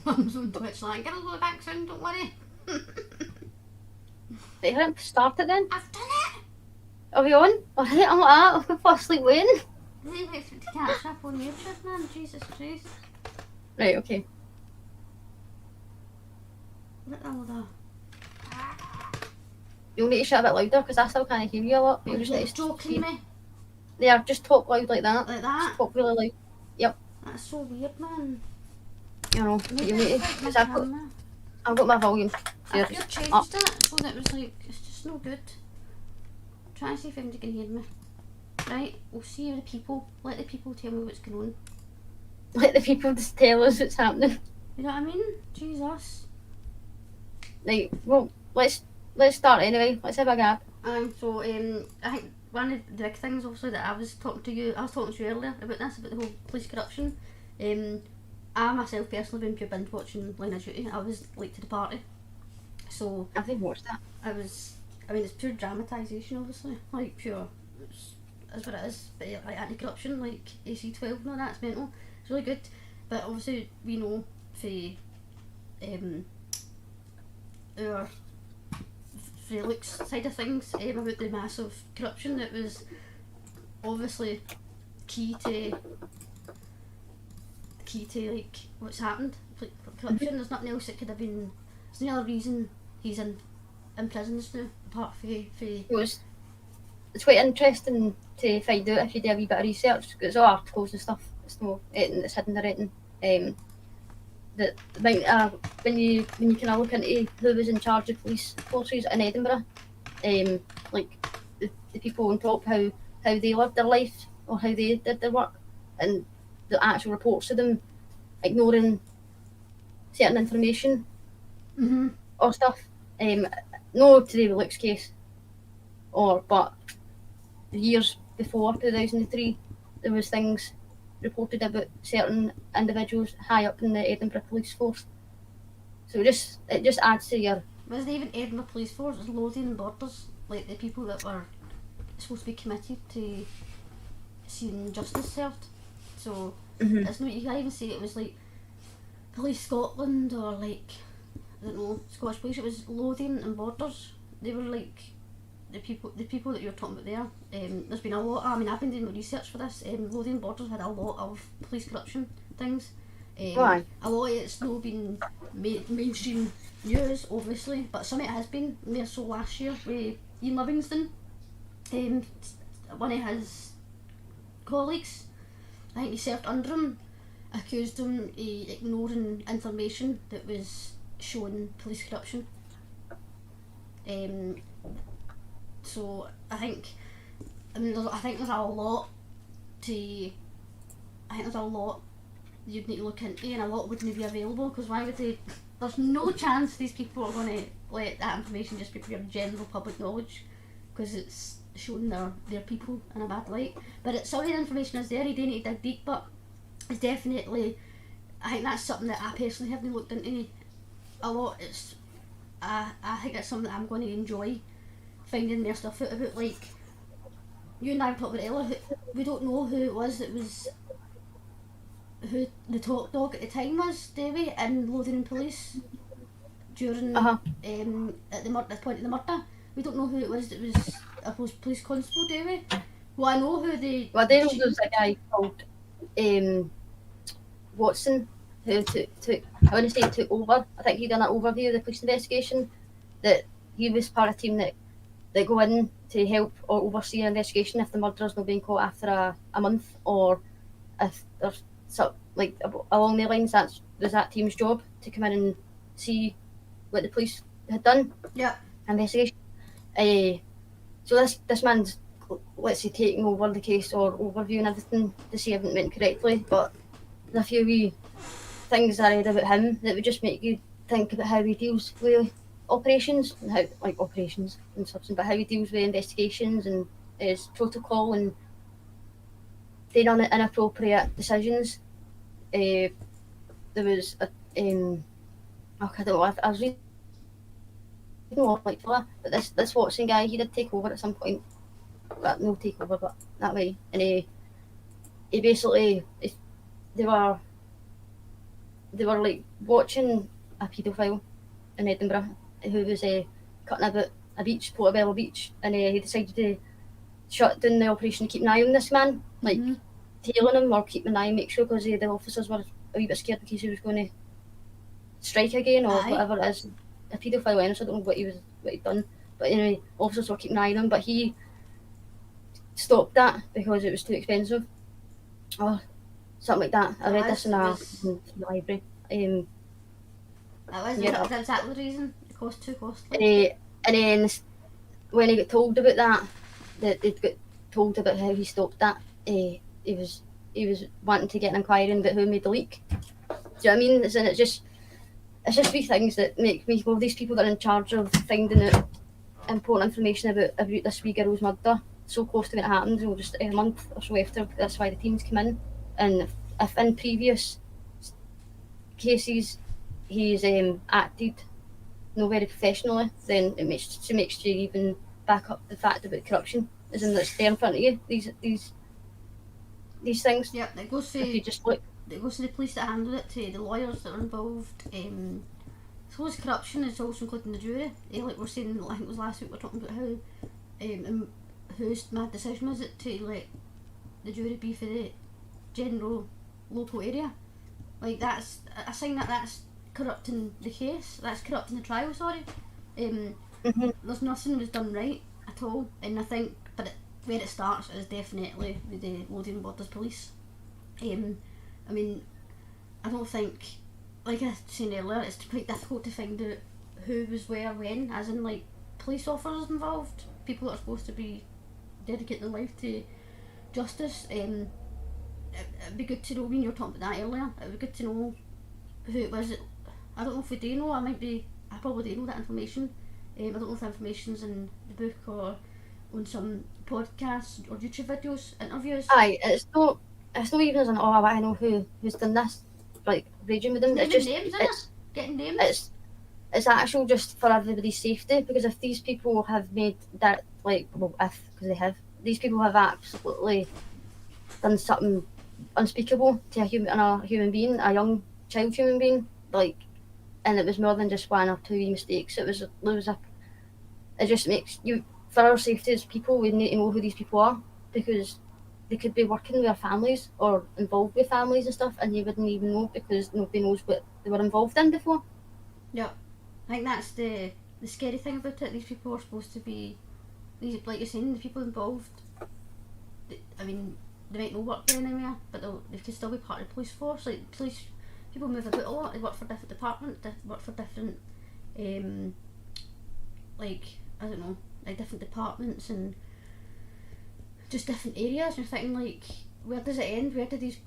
Mum's on Twitch like, I'll go back soon, don't worry. They haven't started then? I've done it! Are we on? Alright, I'm like that. I'm fall asleep waiting. They wait for it to catch up on YouTube, man. Jesus Christ. Right, okay. Look at all the... You'll need to shut a bit louder because I still can't hear you a lot. You'll just need It's to joking me. Yeah, just talk loud like that. Like that? Just talk really loud. Yep. That's so weird, man. You know, Maybe you need to. it's Because my I've camera. got my volume. I've There. just changed Up. it so that it was like, it's just no good. Try and see if anybody can hear me. Right, we'll see the people. Let the people tell me what's going on. Let the people just tell us what's happening. You know what I mean? Jesus. Right, well, let's start anyway. Let's have a gap. So I think one of the big things obviously that I was talking to you earlier about this, about the whole police corruption. I myself personally been pure binge watching Line of Duty. I was late to the party. So I think watched that. I mean it's pure dramatisation obviously. Like pure that's what it is. But like anti-corruption, like AC-12 and all that's mental. It's really good. But obviously we know for our Felix side of things about the massive corruption that was obviously key to like what's happened. Like, corruption, there's nothing else that could have been. There's no other reason he's in prisons now apart from It's quite interesting to find out if you do a wee bit of research. It's all articles and stuff. It's no anything that's hidden or anything. That when you kind of look into who was in charge of police forces in Edinburgh, like the people on top, how they lived their life or how they did their work, and the actual reports of them ignoring certain information or stuff. No to do with Luke's case, but years before 2003, there was things reported about certain individuals high up in the Edinburgh police force. So it just adds to your. It wasn't even Edinburgh police force, it was Lothian Borders, like the people that were supposed to be committed to seeing justice served. So it's not, you can't even say it was like Police Scotland or like I don't know, Scottish Police. It was Lothian and Borders. They were like the people that you're talking about there. There's been a lot. I've been doing research for this. Lothian Borders had a lot of police corruption things. Why? A lot of it's not been mainstream news, obviously, but some of it has been. More so last year with Ian Livingston. One of his colleagues, I think he served under him, accused him of ignoring information that was showing police corruption. So I think there's a lot you'd need to look into, and a lot wouldn't be available, because why would they? There's no chance these people are going to let that information just be for general public knowledge, because it's showing their people in a bad light. But some of the information is there. You do need to dig deep, but it's definitely. I think that's something that I personally haven't looked into a lot. I think that's something that I'm going to enjoy finding more stuff out about. Like you and I were talking about earlier, we don't know who it was that was. Who the top dog at the time was, do we, in Lothian Police during at the point of the murder. We don't know who it was that was a police constable, do we? Well, I know who the. Well, I know there was a guy called Watson who took I want to say took over. I think he done an overview of the police investigation. That he was part of a team that go in to help or oversee an investigation if the murderer's not being caught after a month, or if there's like along the lines. That team's job to come in and see what the police had done. Yeah. Investigation. So this man's, let's say, taking over the case or overviewing everything to see if it went correctly. But there's a few wee things I read about him that would just make you think about how he deals with operations and how operations and such, but how he deals with investigations and his protocol and taking on inappropriate decisions. There was I don't know. I was reading but this Watson guy, he did take over at some point, but no take over, but that way. And he basically they they were like watching a paedophile in Edinburgh who was cutting about a beach, Portobello Beach, and he decided to shut down the operation to keep an eye on this man, like tailing him or keeping an eye and make sure, because the officers were a wee bit scared in case he was going to strike again or whatever it is. A paedophile, I don't know what he'd done, but anyway, officers were keeping an eye on him, but he stopped that because it was too expensive or something like that. I read this in the library. That was exactly the reason. It cost too costly. And then when he got told about that they'd got told about how he stopped that, he was wanting to get an inquiry about who made the leak. Do you know what I mean? It's just wee things that make me go, these people that are in charge of finding out important information about this wee girl's murder so close to when it happened, just a month or so after. That's why the teams come in. And if in previous cases he's acted not very professionally, then it makes you even back up the fact about corruption, as in that's there in front of you. These things. Yep, it goes to if you just look. It goes to the police that handle it, to the lawyers that are involved. I suppose corruption is also including the jury. Like we're saying, I think it was last week, we were talking about how whose mad decision was it to let the jury be for the general local area. Like that's a sign that's corrupting the case. That's corrupting the trial. Sorry. There's nothing was done right at all, and I think, where it starts is definitely with the Lothian Borders Police. I mean, I don't think, like I was saying earlier, it's quite difficult to find out who was where when, as in like police officers involved, people that are supposed to be dedicating their life to justice. It'd be good to know, when you were talking about that earlier, it would be good to know who it was. I don't know if we do know, I probably do know that information. I don't know if the information's in the book or on some podcasts or YouTube videos, interviews. Aye, it's not even as an I know who's done this, like raging with them. It's just getting names. It's actual just for everybody's safety, because if these people have made that, these people have absolutely done something unspeakable to a human being, a young child human being, like, and it was more than just one or two mistakes. It just makes you, for our safety as people, we need to know who these people are, because they could be working with their families or involved with families and stuff, and you wouldn't even know because nobody knows what they were involved in before. Yeah, I think that's the scary thing about it. These people are supposed to be, like you're saying, the people involved, they might not work there anywhere, but they could still be part of the police force. Like, police people move about a lot, they work for different departments, they work for different different departments and just different areas. You're thinking, like, where does it end? Where did these,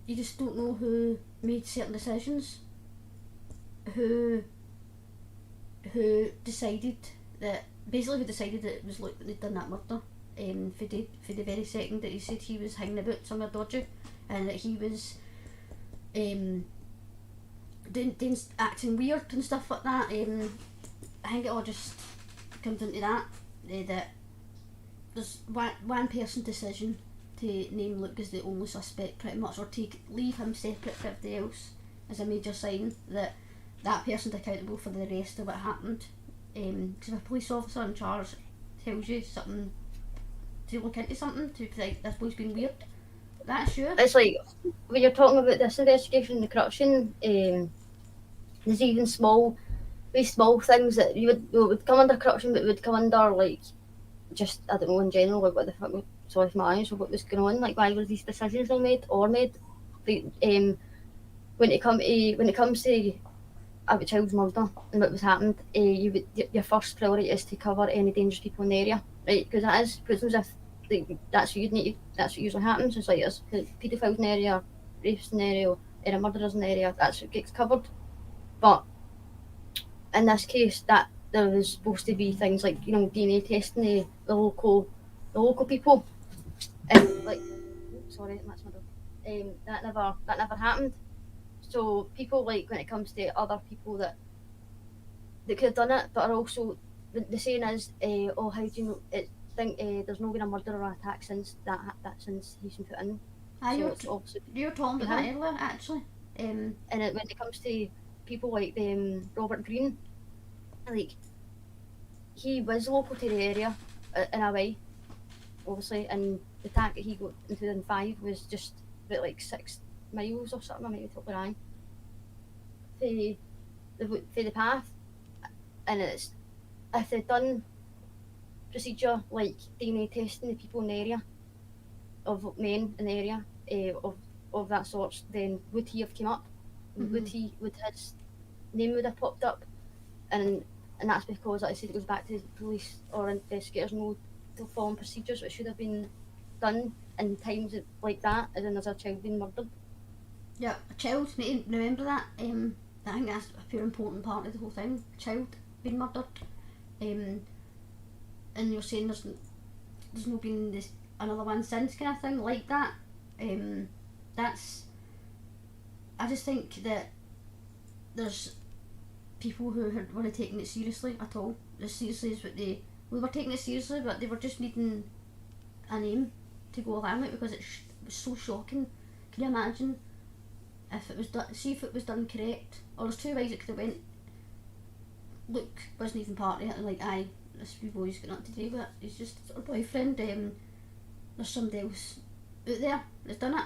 you just don't know who made certain decisions, who decided that it was like they'd done that murder, for the very second that he said he was hanging about somewhere dodgy, and that he was doing acting weird and stuff like that. I think it all just comes into that, that there's one person's decision to name Luke as the only suspect pretty much, or to leave him separate from everything else, is a major sign that person's accountable for the rest of what happened. Because if a police officer in charge tells you something, to look into something, to be like, this boy's been weird, that's sure. It's like, when you're talking about this investigation, the corruption, there's even small things that would come under corruption, but would come under, like, just, I don't know, in general, like, what the fuck, sorry for my eyes, or what was going on, like, why were these decisions made. Like, when it comes to a child's murder and what was happened, your first priority is to cover any dangerous people in the area, right? Because that is, puts them as if, like, that's what usually happens. It's like, there's paedophiles in the area, rapists in the area, murderers in the area, that's what gets covered. But in this case, that there was supposed to be things like, DNA testing the local people, and like, sorry, that's my dog. That never happened. So people, like, when it comes to other people that could have done it, but are also, the saying is, how do you know? There's not been a murder or attack since since he's been put in. You were talking about that earlier, actually. And when it comes to people like Robert Greene, like he was local to the area in a way, obviously, and the attack that he got in 2005 was just about like 6 miles or something, I might be totally wrong, for the path, and it's if they'd done procedure like DNA testing the people in the area, of men in the area, of that sort, then would he have come up? Would his name would have popped up? And that's because, like I said, it goes back to police or investigators no following procedures which should have been done in times like that, as in there's a child being murdered. Yeah, a child, need to remember that. I think that's a very important part of the whole thing. Child being murdered. And you're saying there's no been this another one since kind of thing like that. That's, I just think that there's people who weren't taking it seriously at all. As seriously as we were taking it seriously, but they were just needing a name to go along with, because it was so shocking. Can you imagine if it was done? See if it was done correct. Or there's two ways it could have went. Luke wasn't even part of it, and like, aye, this wee boy's got nothing to do with it. He's just our boyfriend. There's somebody else out there that's done it.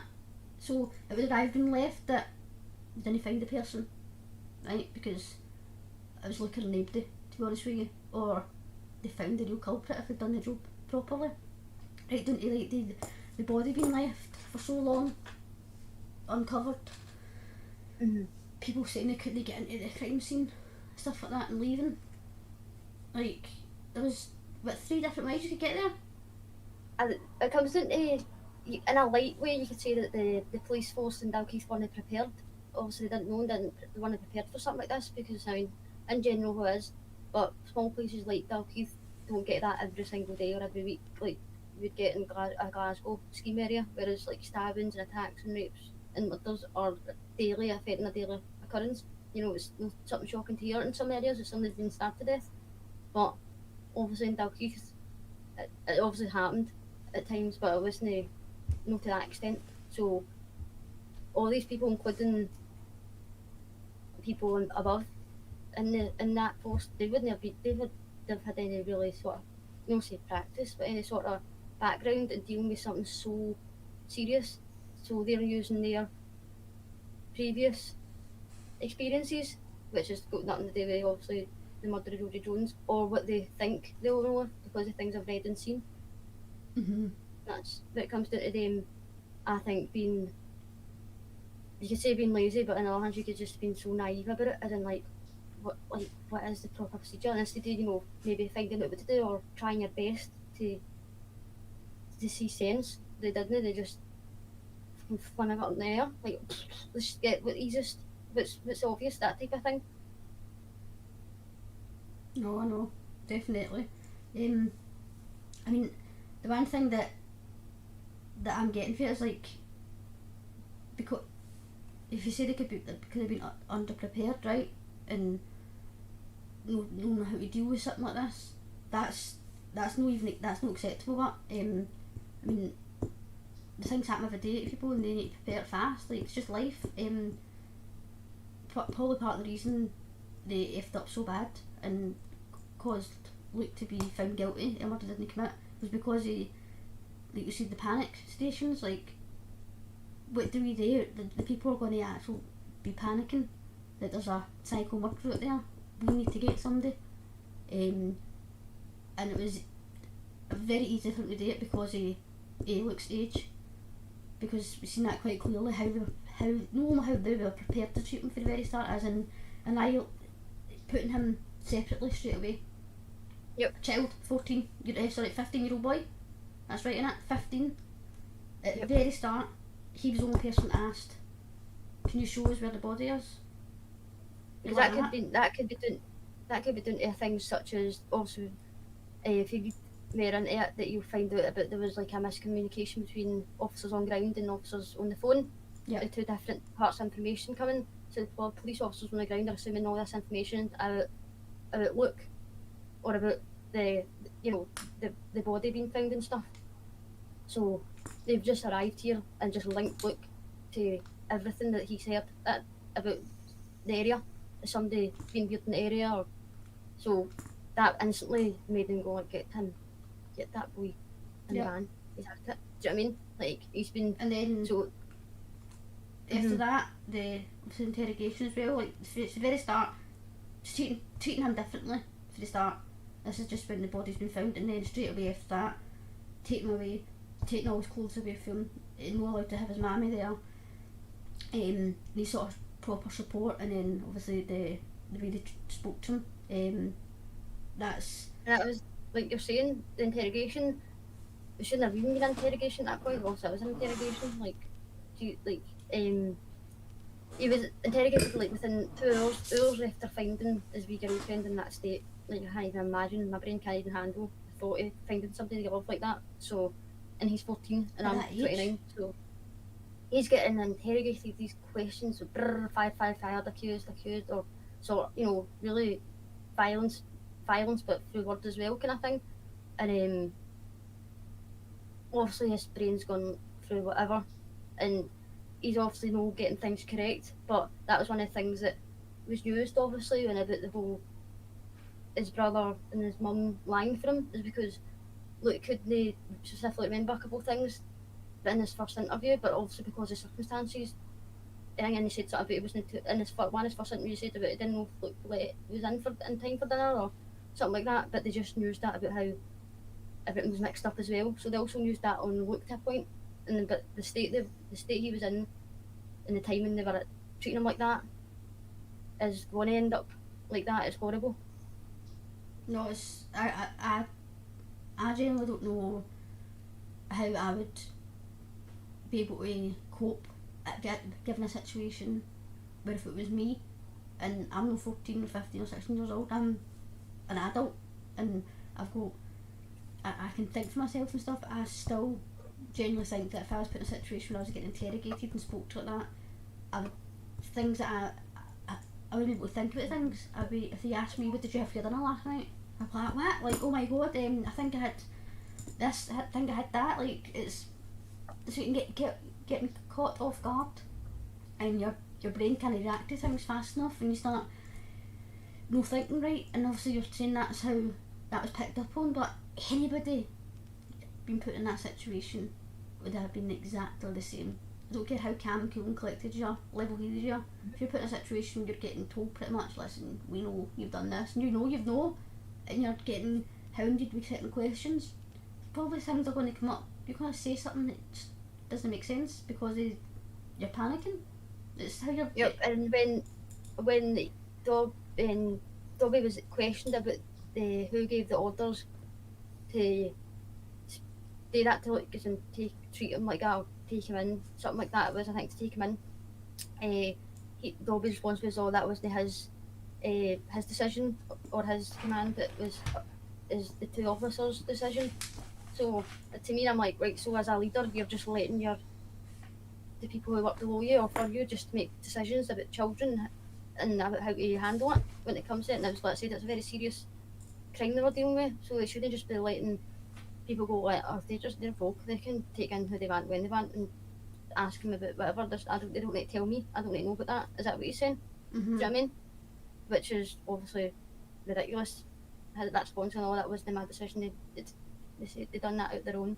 So it would have been left that they didn't find the person, right? Because it was looking at nobody, to be honest with you. Or they found the real culprit if they'd done the job properly. Right down to like the body being left for so long uncovered. People saying they couldn't get into the crime scene, stuff like that, and leaving. Like, there was, 3 different ways you could get there? And it comes into, in a light way, you could say that the police force in Dalkeith weren't prepared. Obviously they didn't know, they weren't prepared for something like this, because I mean, in general it is, but small places like Dalkeith don't get that every single day or every week like you would get in a Glasgow scheme area, whereas like stabbings and attacks and rapes and murders are daily, affecting a daily occurrence. You know, it's something shocking to hear in some areas if somebody's been stabbed to death, but obviously in Dalkeith it obviously happened at times, but it wasn't not to that extent. So all these people, including people above in that post, they would have had any really sort of, not say practice, but any sort of background in dealing with something so serious. So they're using their previous experiences, which has got nothing to do with obviously the murder of Jodi Jones, or what they think they'll know because of things I've read and seen. That's when it comes down to them, I think, being, you could say being lazy, but on the other hand you could just been so naive about it, as in like what is the proper procedure, and instead of, you know, maybe finding out what to do or trying your best to see sense, they didn't, they just flung it up in the air, like let's just get what easiest, what's obvious, that type of thing. No, I know, definitely. I mean, the one thing that I'm getting for it is like, because if you say they could have been underprepared, right, and don't know how to deal with something like this, that's not acceptable. But I mean, the things happen every day to people, and they need to prepare fast. Like, it's just life. Probably part of the reason they effed up so bad and caused Luke to be found guilty and murder didn't commit was because he, like you said, the panic stations. Like, what do we do? The people are going to actually be panicking that there's a psycho murderer out there. We need to get somebody. And it was very easy for them to do it because of Luke's age. Because we've seen that quite clearly, how they were prepared to treat him from the very start, as in putting him separately straight away. Yep. A child, 15-year-old boy. That's right, innit? 15. At the very start, he was the only person asked, "Can you show us where the body is?" That could be done to things such as, also, if you read into it, that you'll find out about there was like a miscommunication between officers on ground and officers on the phone. Yeah. Two different parts of information coming. So the police officers on the ground are assuming all this information about Luke, or about the body being found and stuff. So they've just arrived here and just linked Luke to everything that he said about the area, somebody being weird in the area, or so that instantly made him go like, get that boy in the van. He's had it. Do you know what I mean? Like he's been, and then so after that, the interrogation as well. Like it's the very start, just treating him differently for the start. This is just when the body's been found, and then straight away after that, taking him away, taking all his clothes away from him, not allowed to have his mammy there. These sort of proper support, and then obviously the way they spoke to him. That was like you're saying, the interrogation. It shouldn't have even been an interrogation at that point. Also, it was an interrogation. Like, he was interrogated like within 2 hours after finding his wee girlfriend in that state. Like I can't even imagine. My brain can't even handle the thought of finding somebody you love like that. So, and he's 14 and I'm 29. So he's getting interrogated these questions. So fired, accused, or so really violence, but through word as well, kind of thing. And obviously his brain's gone through whatever, and he's obviously not getting things correct, but that was one of the things that was used obviously when about the whole his brother and his mum lying for him, is because look, couldn't they specifically remember a couple of things in his first interview, but obviously because of circumstances, I think he said something about he wasn't in his one of his first interview, he said about he didn't know if he was in time for dinner or something like that, but they just used that about how everything was mixed up as well. So they also used that on Luke to a point, and but the state he was in and the timing they were treating him like that is going to end up like that. It's horrible. No, it's I genuinely don't know how I would be able to cope given a situation where if it was me, and I'm not 14 or 15 or 16 years old, I'm an adult and I've got I can think for myself and stuff. I still genuinely think that if I was put in a situation where I was getting interrogated and spoke to like that, things that I wouldn't be able to think about things. I'd be, if they asked me, what did you have for dinner last night? I'd be like, what? Like, oh my god, I think I had this, I think I had that. Like, it's so you can getting caught off guard, and your brain can't react to things fast enough, and you start no thinking right. And obviously you're saying that's how that was picked up on, but anybody being put in that situation would have been exactly the same. I don't care how calm, cool and collected you are, level-headed you are. If you're put in a situation you're getting told pretty much, listen, we know you've done this, and you've know, and you're getting hounded with certain questions, probably things are going to come up. You're going to say something that just doesn't make sense because you're panicking. It's how you're... Yep, and when Dobby was questioned about who gave the orders to do that to like treat him like that or take him in, something like that it was, I think, to take him in. Dobby's response was, that wasn't his decision or his command, it was the two officers' decision. So to me, I'm like, right, so as a leader you're just letting the people who work below you or for you just make decisions about children and about how to handle it when it comes to it. And I was like I said, it's a very serious crime they were dealing with, so they shouldn't just be letting people go like, oh, they're folk, they can take in who they want when they want and ask them about whatever. They don't need to tell me, I don't need to know about that. Is that what you're saying? Mm-hmm. Do you know what I mean? Which is obviously ridiculous. That sponsor and all that wasn't my decision. They said they done that out their own.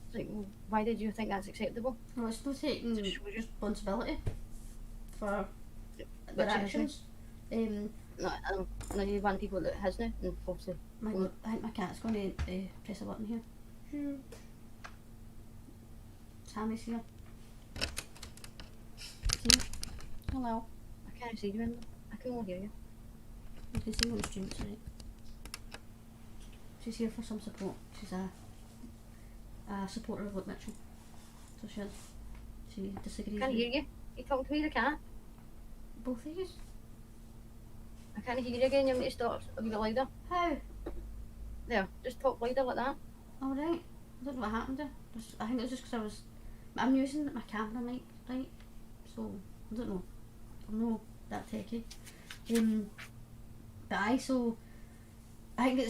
It's like, well, why did you think that's acceptable? Well, it's not taking responsibility for their actions. No, you want people that has now, and obviously. I think my cat's going to press a button here. Sammy's here. See? Hello. I can't see you in there. I can only hear you. You can see me on the stream, right? She's here for some support. She's a supporter of Luke Mitchell. So she disagrees. I can't hear you. You talking to me, the cat? Both of you? I can't hear you again. You need to start a wee bit louder. How? There, just talk louder like that. Alright. I don't know what happened there. I think it was just because I'm using my camera mic, right? So, I don't know. I'm not that techie. But I think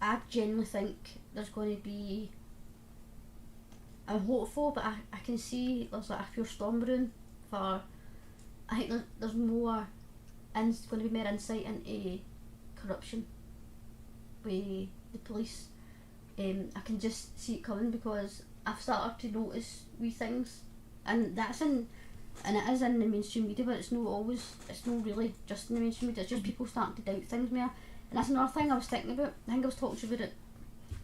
I genuinely think there's going to be I'm hopeful, but I can see there's like a pure storm brewing for. I think there's more. Going to be more insight into corruption with the police. I can just see it coming because I've started to notice wee things, and it is in the mainstream media, but it's not really just in the mainstream media. It's just people starting to doubt things more, and that's another thing I was thinking about. I think I was talking to you about it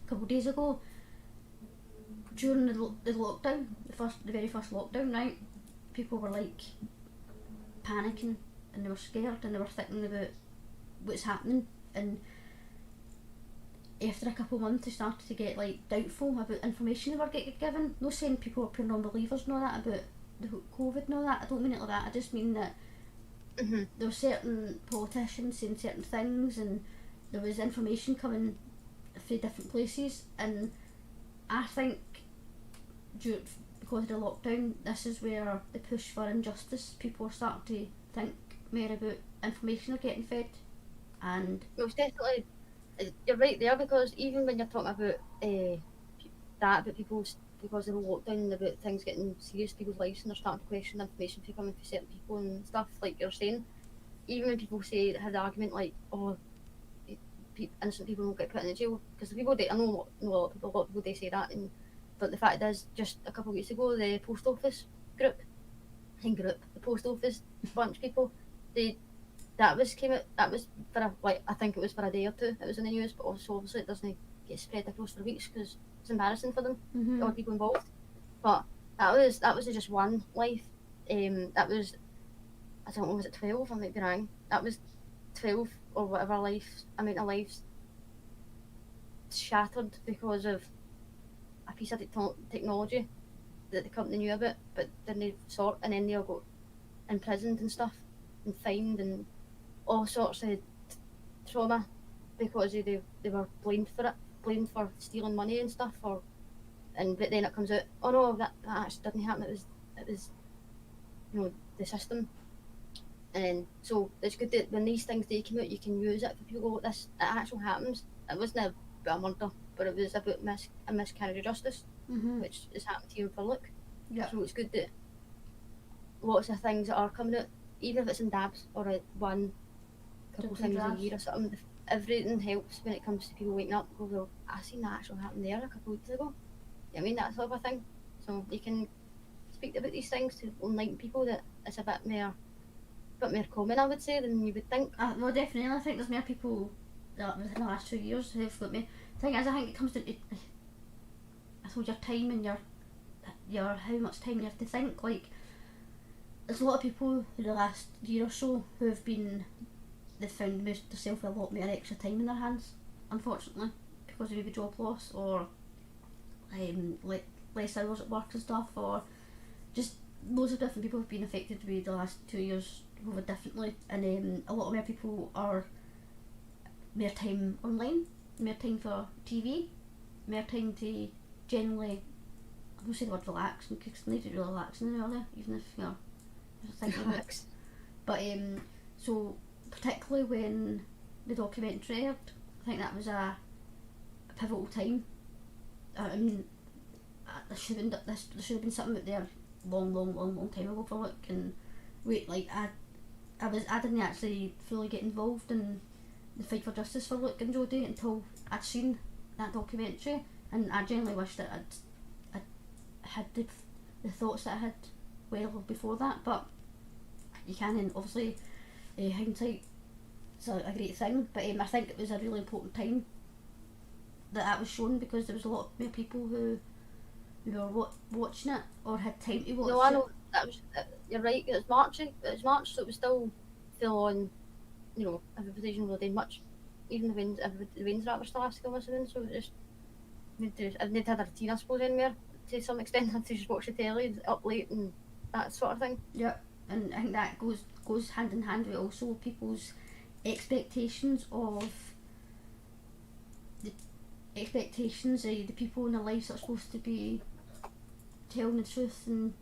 a couple of days ago. During the lockdown, the very first lockdown, right? People were like panicking and they were scared and they were thinking about what's happening, and after a couple of months they started to get like doubtful about information they were getting given. No saying people were pure non-believers and all that about the COVID and all that. I don't mean it like that. I just mean that there were certain politicians saying certain things and there was information coming from different places, and I think because of the lockdown, this is where the push for injustice, people are starting to think more about information they're getting fed. And most definitely, you're right there, because even when you're talking about that, about people's, because of the lockdown, about things getting serious in people's lives, and they're starting to question the information coming from certain people and stuff, like you're saying, even when people have the argument like, oh, innocent people don't get put in the jail, because the people, I know a lot of people, they say that, but the fact is, just a couple of weeks ago, the post office the post office bunch of people, that was for I think it was for a day or two, it was in the news, but also obviously it doesn't get spread across for weeks because it's embarrassing for them, all the people involved. But that was just one life. That was, I don't know, was it 12? I might be wrong. That was 12 or whatever amount of lives shattered because of a piece of technology that the company knew about but didn't sort, and then they all got imprisoned and stuff and fined and all sorts of trauma because they were blamed for stealing money and stuff, but then it comes out, oh no, that actually didn't happen, it was the system. And so it's good that when these things do come out, you can use it for people. This, it actually happens. It wasn't about a murder, but it was about a miscarriage of justice, which has happened to you in public. Yeah. So it's good that lots of things that are coming out, even if it's in dabs or one couple things a year or something, everything helps when it comes to people waking up and go, well, I seen that actually happen there a couple of weeks ago. You know what I mean? That sort of a thing. So you can speak about these things to enlighten people that it's a bit more common, I would say, than you would think. Well, definitely. I think there's more people that within the last 2 years who've got me. The thing is, I think it comes to, I suppose, your time and your how much time you have to think. Like, there's a lot of people in the last year or so who have they've found themselves a lot more extra time in their hands, unfortunately, because of maybe job loss or less hours at work and stuff, or just loads of different people have been affected with the last 2 years COVID differently, and a lot of more people are more time online, more time for TV, more time to generally, I won't say the word relax, because they need to really relax in early, even if you're thinking about it. But so particularly when the documentary aired, I think that was a pivotal time. I mean, there should have been something out there long time ago for look, and wait, like I didn't actually fully get involved in the fight for justice for Luke and Jodi until I'd seen that documentary, and I genuinely wish that I'd had the thoughts that I had well before that, but you can, and obviously hindsight is a great thing, but I think it was a really important time that was shown, because there was a lot more people who were watching it or had time to watch it. No, I know, that was, you're right, it was March, so it was still full on, everybody's not really doing much, even the Wayne's Rap were still asking us in, so it just I've never had a routine, I suppose, anymore, to some extent. I had to just watch the telly up late and that sort of thing. Yeah, and I think that goes hand in hand with also people's expectations of the people in their lives that are supposed to be telling the truth and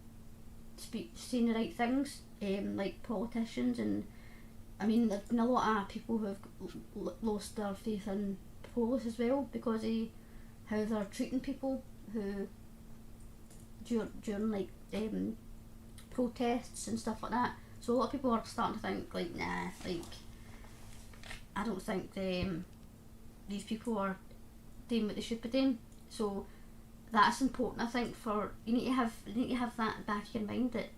saying the right things, like politicians. And I mean, there's been a lot of people who have lost their faith in police as well, because of how they're treating people who during like protests and stuff like that. So a lot of people are starting to think like, nah, like I don't think these people are doing what they should be doing. So that's important, I think. For you need to have that back of your mind, that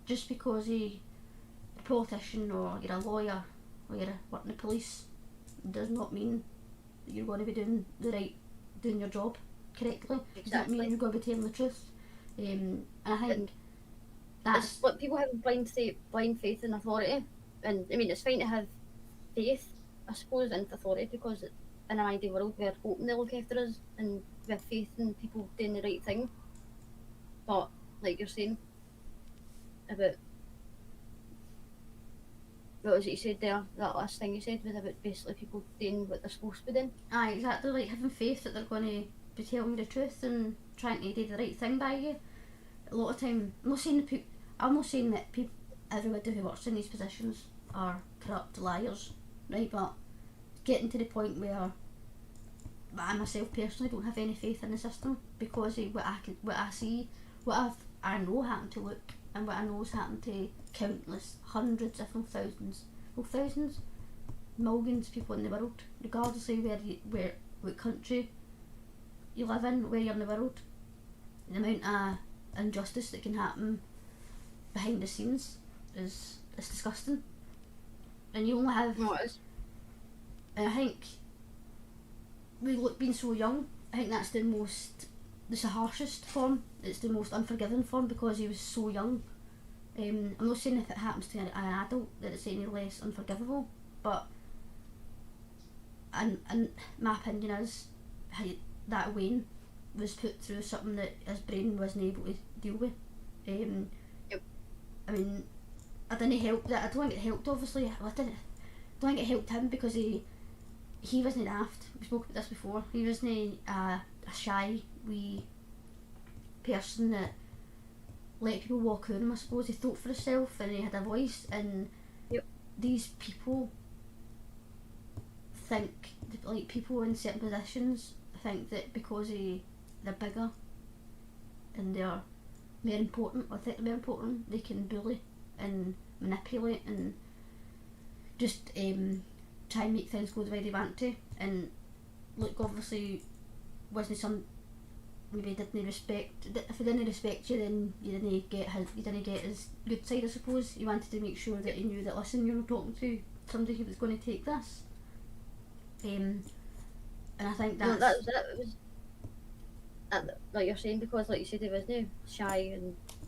just because you're a politician or you're a lawyer or you're working the police does not mean that you're going to be doing your job correctly. Exactly. Does not mean you're going to be telling the truth. And I think that's what people have blind faith in authority, and I mean it's fine to have faith, I suppose, in authority, because in an ideal world we're hoping they look after us and we have faith in people doing the right thing. But like you're saying about what was it you said there? That last thing you said was about basically people doing what they're supposed to be doing. Aye, exactly, like having faith that they're going to be telling you the truth and trying to do the right thing by you. A lot of time, I'm not saying that people, everybody who works in these positions are corrupt liars, right? But getting to the point where I myself personally don't have any faith in the system, because of what I see, I know happened to Luke, and what I know has happened to countless, hundreds, if not thousands, millions of people in the world, regardless of what country you live in, where you're in the world. The amount of injustice that can happen behind the scenes is disgusting. And you only have, No, it is. and I think being so young, I think that's the harshest form. It's the most unforgiving form, because he was so young. I'm not saying if it happens to an adult that it's any less unforgivable, but and my opinion is that Wayne was put through something that his brain wasn't able to deal with. Yep. I mean, I didn't help that. I don't think it helped, obviously. I don't think it helped him, because he wasn't daft. We spoke about this before. He wasn't a shy wee person that let people walk over him, I suppose. He thought for himself and he had a voice, and yep. These people think, like people in certain positions think that because they're bigger and they're more important, or think they're more important, they can bully and manipulate and just try and make things go the way they want to. And look, obviously wasn't some, maybe didn't respect, if he didn't respect you, then you didn't get his good side, I suppose. He wanted to make sure that he knew that, listen, you're not talking to somebody who was going to take this. And I think that's... No, that was like you're saying, because like you said, he wasn't shy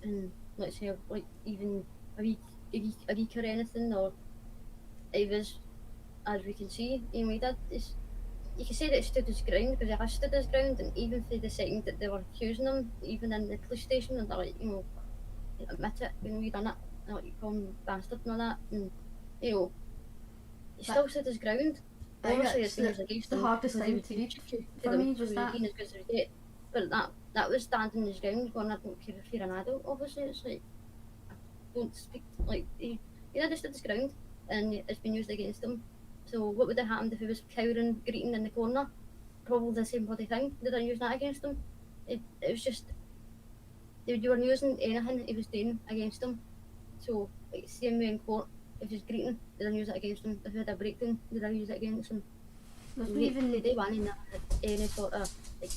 and let's say like even a week or anything, or he was, as we can see, you can say that he stood his ground, because he has stood his ground, and even for the second that they were accusing him, even in the police station, and they're like, admit it, you done it, like, you call him bastard and all that, and he still stood his ground. Obviously, it's the hardest thing to read for me was that. But that was standing his ground, going, I don't care if you're an adult. Obviously, it's like, don't speak, like, he never stood his ground, and it's been used against him. So what would have happened if he was cowering, greeting in the corner? Probably the same bloody thing. Did I use that against him? It was just, you were using anything he was doing against him. So, like, same way in court, if he's greeting, did I use it against him? If he had a breakdown, did I use it against him? Even they wanted that any sort of, like,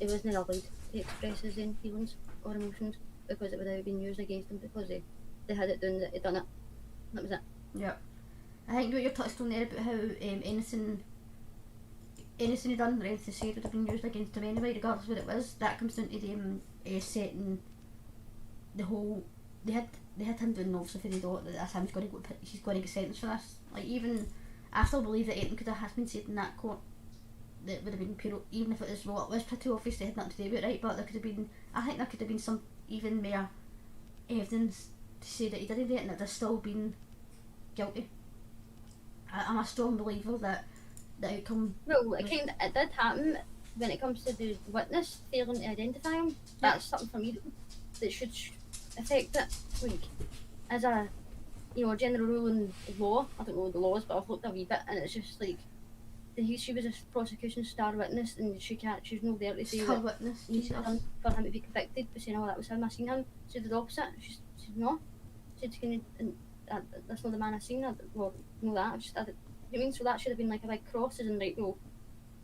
it wasn't allowed to express his own feelings or emotions, because it would have been used against him, because they had it done, that he done it. That was it. Yeah. I think what you touched on there about how anything he done or anything said would have been used against him anyway, regardless of what it was. That comes down to them setting the whole. They had him doing, obviously, if they thought that that's how he's going to get sentenced for this. Like, even I still believe that anything could have been said in that court that would have been pure, even if it was pretty obvious they had nothing to do with it, right? But there could have been some even more evidence to say that he didn't do it, and that they're still being guilty. I'm a strong believer that the outcome... Well, it did happen when it comes to the witness failing to identify him. That's something for me that should affect it. Like, as a general rule in law, I don't know the laws, but I've looked a wee bit, and it's just like, she was a prosecution star witness, and she's not there to say Star that witness, he's Jesus. done for him to be convicted, but saying, oh, that was him, I seen him. She did the opposite. She said, no. She said, that's not the man I seen. Well, no, that. I just, you mean, so that should have been like a big cross, and right, no,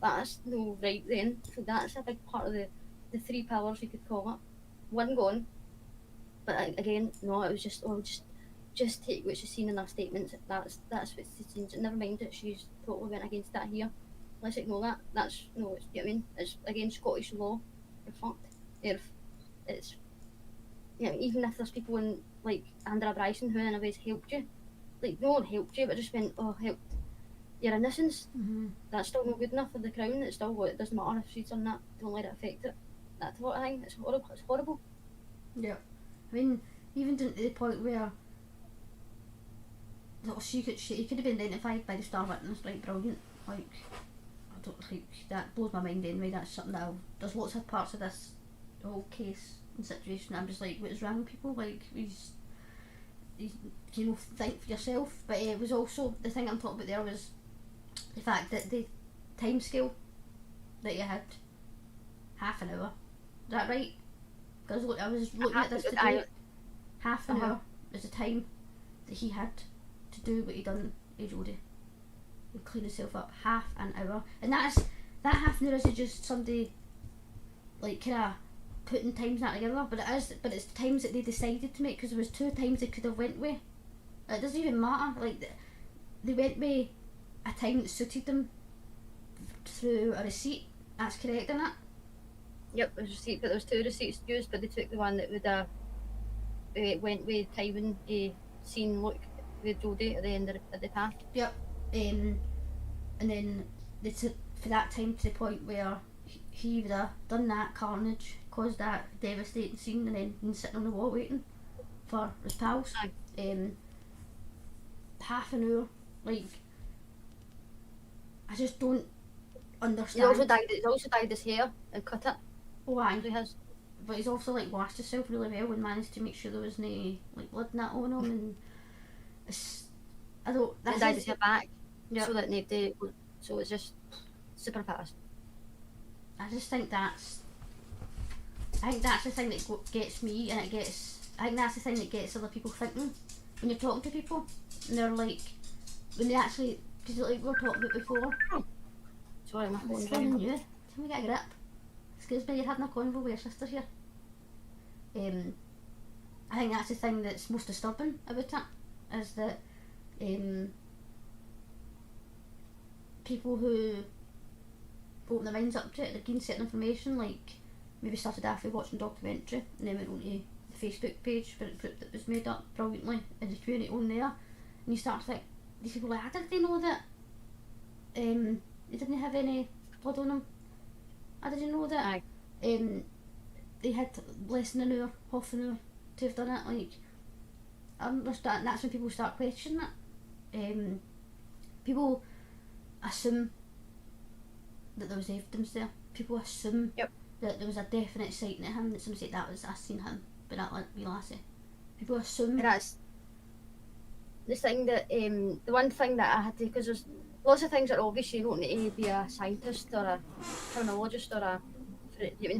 that's no right then. So that's a big part of the three pillars, you could call it. One gone, but again, no, it was just, oh, just take what she's seen in her statements. That's what she's seen. Never mind that she's totally went against that here. Let's ignore that. That's no, it's, you know what I mean? It's again Scottish law. You're fucked. If it's, you know, even if there's people in like Andra Bryson who in a way's helped you, like no one helped you, but just went, oh, helped your innocence. Mm-hmm. That's still not good enough for the Crown. It's still, it doesn't matter if she's done that. Don't let it affect it. That sort of thing. It's horrible. It's horrible. Yeah. I mean, even to the point where he could have been identified by the star witness, right? Brilliant. Like, I don't think that blows my mind anyway. That's something that there's lots of parts of this whole case and situation. I'm just like, what is wrong with people? Like, he's you know, think for yourself. But it was also the thing I'm talking about there was the fact that the time scale that you had, half an hour. Is that right? Because I was looking at this today. Half an hour is the time that he had to do what he done to Jodi and clean himself up. Half an hour, and that half an hour isn't just somebody like kind of putting times that together, but it's the times that they decided to make, because there was two times they could have went with. It doesn't even matter. Like they went with a time that suited them through a receipt. That's correct, isn't it? Yep, it was a receipt, but there was two receipts used, but they took the one that would went with timing scene look with Jodi at the end of the path. Yep. And then they took for that time to the point where he would have done that carnage, caused that devastating scene, and then been sitting on the wall waiting for his pals. Half an hour, like, I just don't understand. He's also dyed his hair and cut it. Oh, aye. He has. But he's also like washed himself really well and managed to make sure there was no like blood and that on him, and I don't. And dyed his hair back, so that nobody. So it's just super fast. I just think that's the thing that gets me, and I think that's the thing that gets other people thinking when you're talking to people, and they're like, when they actually, because like we were talking about before. Sorry, my phone's ringing you. Can we get a grip? Excuse me, you're having a convo with your sister here. I think that's the thing that's most disturbing about it, is that people who open their minds up to it, they're getting certain information, like maybe started after watching a documentary and then went on to the Facebook page where that was made up brilliantly in the community on there, and you start to think, these people are like, how did they know that they didn't have any blood on them? How did you know that they had less than an hour, half an hour to have done it? Like, that's when people start questioning it. People assume that there was evidence there. People assume that there was a definite sighting of him, that somebody said, I seen him, but that wee lassie. People assume. That's the thing that, the one thing that I had to, because there's lots of things that obviously you don't need to be a scientist or a criminologist or a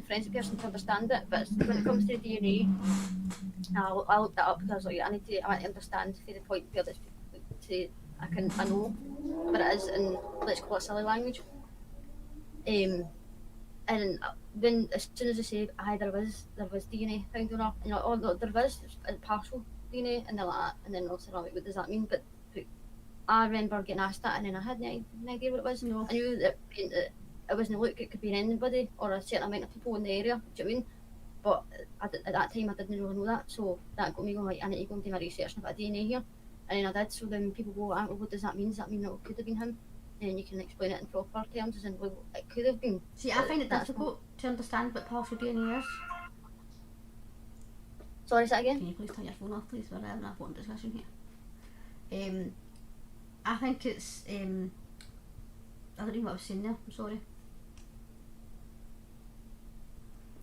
forensic person to understand it, but when it comes to DNA, I looked that up because like, I want to understand to the point where I know what it is in, let's call it silly language. And when as soon as I say there was DNA found on her, and you're like, oh no, there was partial DNA, and they're like that, and then also like, what does that mean? But I remember getting asked that, and then I had no idea what it was. No. I knew that it wasn't look, it could be anybody or a certain amount of people in the area. Do you know what I mean? But at that time I didn't really know that, so that got me going like, I need to go and do my research and I've got DNA here, and then I did. So then people go, well, what does that mean? Does that mean that it could have been him? And you can explain it in proper terms, as in, well, it could have been. See, I find it difficult to understand what partial DNA is. Sorry, say that again? Can you please turn your phone off, please? We're having an important discussion here. I think it's, I don't know what I was saying there, I'm sorry.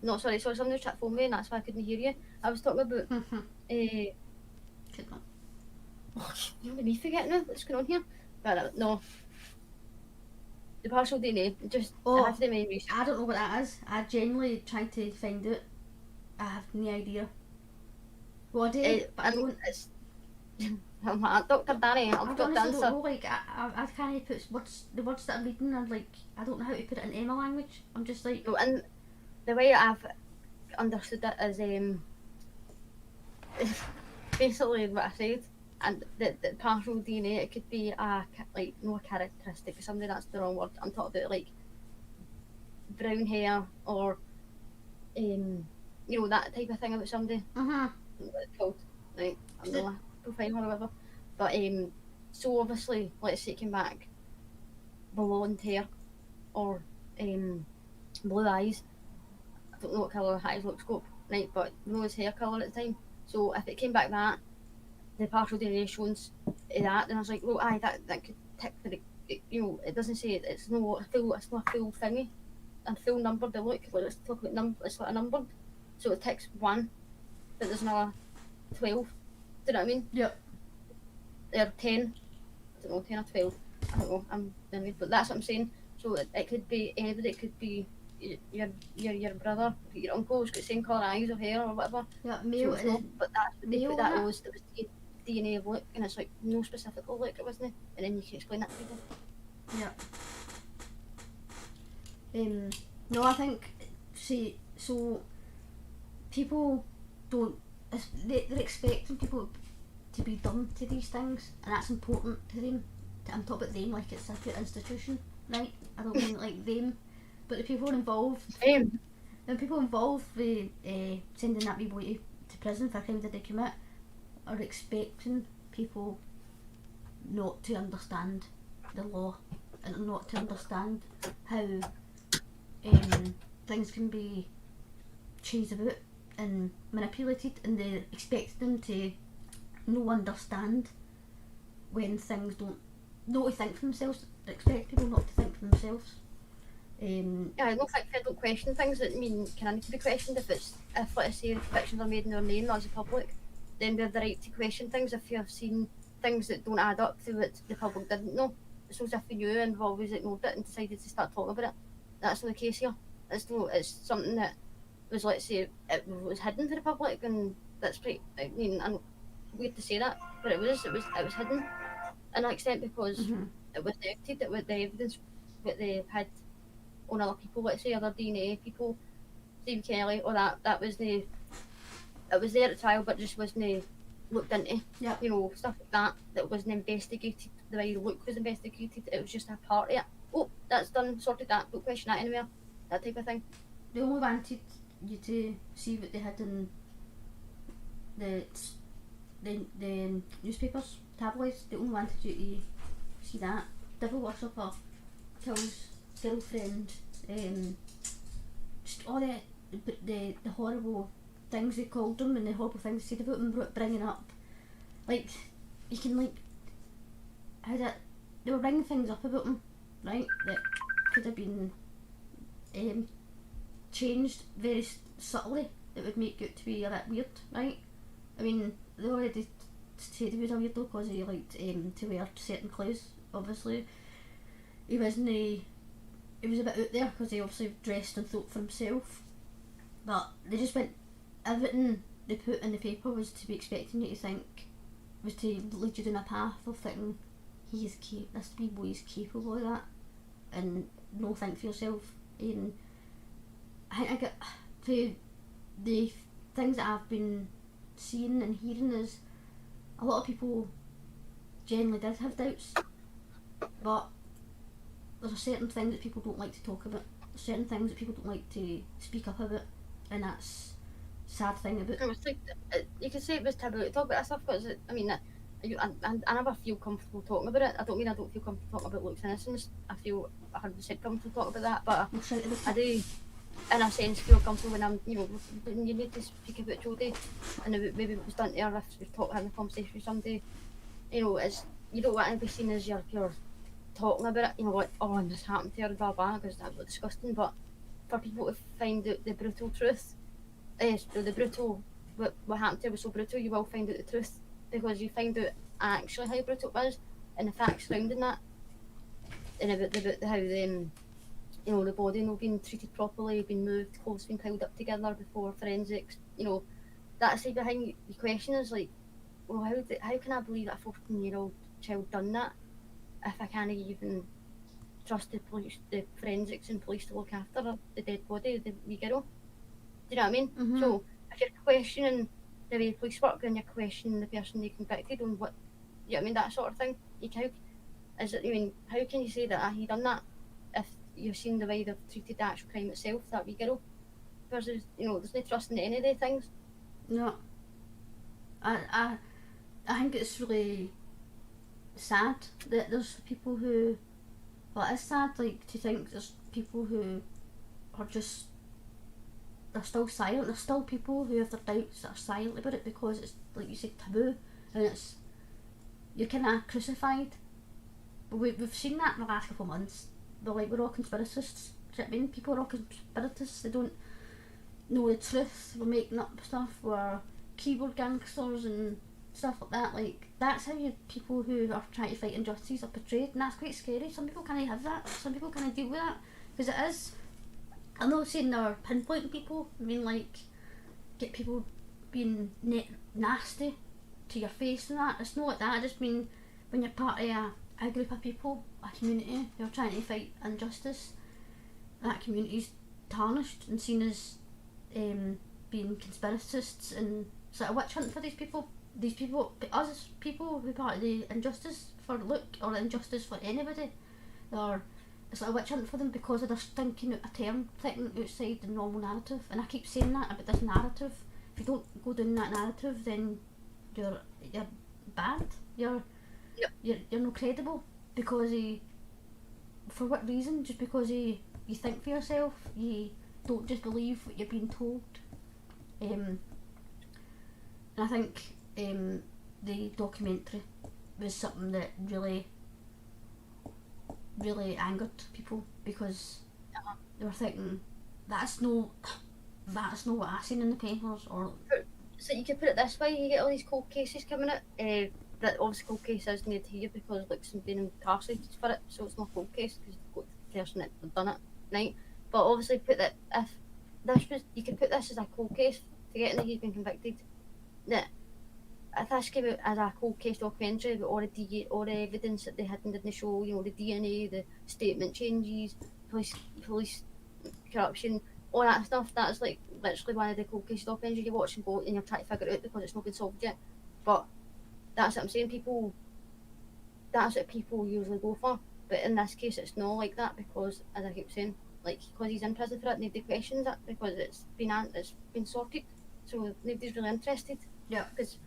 No, sorry, somebody was trying to phone me and that's why I couldn't hear you. I was talking about, Keep going. oh, you know me forgetting now what's going on here? But no. the partial DNA. Just Oh, I have to do my research. I don't know what that is. I genuinely tried to find it. I have no idea what it is, but I don't. It's I'm like, Dr. Danny, I I've got the honestly don't answer. know. Like I can't put the words that I'm reading. And like I don't know how to put it in any language. I'm just like. No, and the way I've understood it is basically what I said, and the partial DNA, it could be like no characteristic of somebody. That's the wrong word. I'm talking about like brown hair or you know, that type of thing about somebody. What it's called, right? I'm the profile or whatever. But so obviously, let's say it came back blonde hair or blue eyes. I don't know what colour eyes looks got, right? But we know his hair colour at the time. So if it came back that, the partial DNA shows that, then I was like, well, aye, that could tick for the, you know, it doesn't say it's not a full thingy, a full number. They look, like, let's talk about number. It's like a numbered, so it ticks 1, but there's another 12. Do you know what I mean? Yep. Or 10. I don't know, 10 or 12. I don't know. But that's what I'm saying. So it could be anybody. It could be your brother, your uncle who's got the same colour eyes or hair or whatever. Yeah, male. So but that's what they put that male, was DNA of look, and it's like no specific look, it wasn't, and then you can explain that to people. Yeah. No, I think so people don't. They're expecting people to be dumb to these things, and that's important to them. I'm talking about them like it's a good institution, right? I don't mean like them, but the people involved. The people involved with sending that wee boy to prison for a crime that they commit are expecting people not to understand the law and not to understand how things can be changed about and manipulated, and they expect them to no understand when things don't, not to think for themselves. They expect people not to think for themselves. Yeah, I don't think they don't question things that mean can need to be questioned. If let's say convictions are made in their name as a public, then they have the right to question things if you have seen things that don't add up to what the public didn't know. It's as if you knew and have always ignored it and decided to start talking about it. That's not the case here. It's something that was, let's say, it was hidden for the public, and that's pretty. I mean, and weird to say that, but it was hidden, in an extent because it was detected that with the evidence that they had on other people, let's say other DNA people, Steve Kelly, or that was it was there at trial, but just wasn't looked into. Yep. You know, stuff like that wasn't investigated the way Luke was investigated. It was just a part of it. Oh, that's done, sorted that. Don't question that anymore. That type of thing. They only wanted you to see what they had in the newspapers, tabloids. They only wanted you to see that. Devil worshipper kills girlfriend. Just all the horrible things they called them and the horrible things they said about them, bringing up, like, you can, like, how that they were bringing things up about them, right, that could have been changed very subtly that would make it to be a bit weird, right? I mean, they already said he was a weirdo because he liked to wear certain clothes. Obviously, he was a bit out there because he obviously dressed and thought for himself. But they just went, everything they put in the paper was to be expecting you to think, was to lead you down a path of thinking this wee boy is capable of that, and no think for yourself. And I think I get the things that I've been seeing and hearing is a lot of people generally did have doubts, but there's certain things that people don't like to talk about, certain things that people don't like to speak up about, and that's a sad thing about it. It was like, you could say it was taboo to talk about that stuff, because I mean, I never feel comfortable talking about it. I don't mean I don't feel comfortable talking about Luke's innocence. I feel 100% comfortable talking about that, but I do, in a sense, feel comfortable when when you need to speak about Jodi and about maybe what was done to her, if you're having a conversation with somebody, is you don't want to be seen as you're talking about it, like, oh, and this happened to her, blah blah, because that was disgusting. But for people to find out the brutal truth, what happened to her was so brutal, you will find out the truth, because you find out actually how brutal it was and the facts surrounding that. and about how you know, the body not being treated properly, being moved, clothes being piled up together before forensics. You know, that side behind the question is like, well, how can I believe that a 14-year-old child done that if I can't even trust the police, the forensics and police to look after the dead body of the wee girl? Do you know what I mean? Mm-hmm. So if you're questioning the way police work and you're questioning the person they convicted on what, you know what I mean, that sort of thing, how can you say that he done that if you've seen the way they've treated the actual crime itself, that wee girl? Versus, you know, there's no trust in any of the things. No. I think it's really sad that there's people who, well, it's sad, like, to think there's people who are just, they're still silent. There's still people who have their doubts that are silent about it because it's, like you said, taboo, and it's, you're kind of crucified. But we've seen that in the last couple of months. We're all conspiracists. Do you know what I mean? People are all conspiracists. They don't know the truth. We're making up stuff. We're keyboard gangsters and stuff like that. Like, that's how people who are trying to fight injustice are portrayed, and that's quite scary. Some people can't have that. Some people can't deal with that, because it is, I'm not saying they're pinpointing people. I mean, like, get people being nasty to your face and that. It's not like that. I just mean when you're part of a group of people, a community who are trying to fight injustice, that community's tarnished and seen as being conspiracists and sort of witch hunt for these people. Us as people who are part of the injustice for look, or injustice for anybody, it's like a witch hunt for them because they're thinking a term thinking outside the normal narrative. And I keep saying that about this narrative. If you don't go down that narrative, then you're bad. You're not credible, because for what reason? Just because you think for yourself, you don't just believe what you're being told. And I think the documentary was something that really, really angered people, because they were thinking, that's no what I seen in the papers. Or so you could put it this way: you get all these cold cases coming out. That obviously cold case isn't near here because like somebody's been incarcerated for it, so it's not a cold case because you've got the person that done it, right? But obviously, you could put this as a cold case, forgetting that he's been convicted. That if this came out as a cold case documentary with all the evidence that they had in the show, you know, the DNA, the statement changes, police corruption, all that stuff, that's like literally one of the cold case documentaries you watch and go and you're trying to figure it out because it's not been solved yet. But that's what I'm saying, that's what people usually go for. But in this case it's not like that, because as I keep saying, like, because he's in prison for it, nobody questions it because it's been sorted, so nobody's really interested. Yeah. Because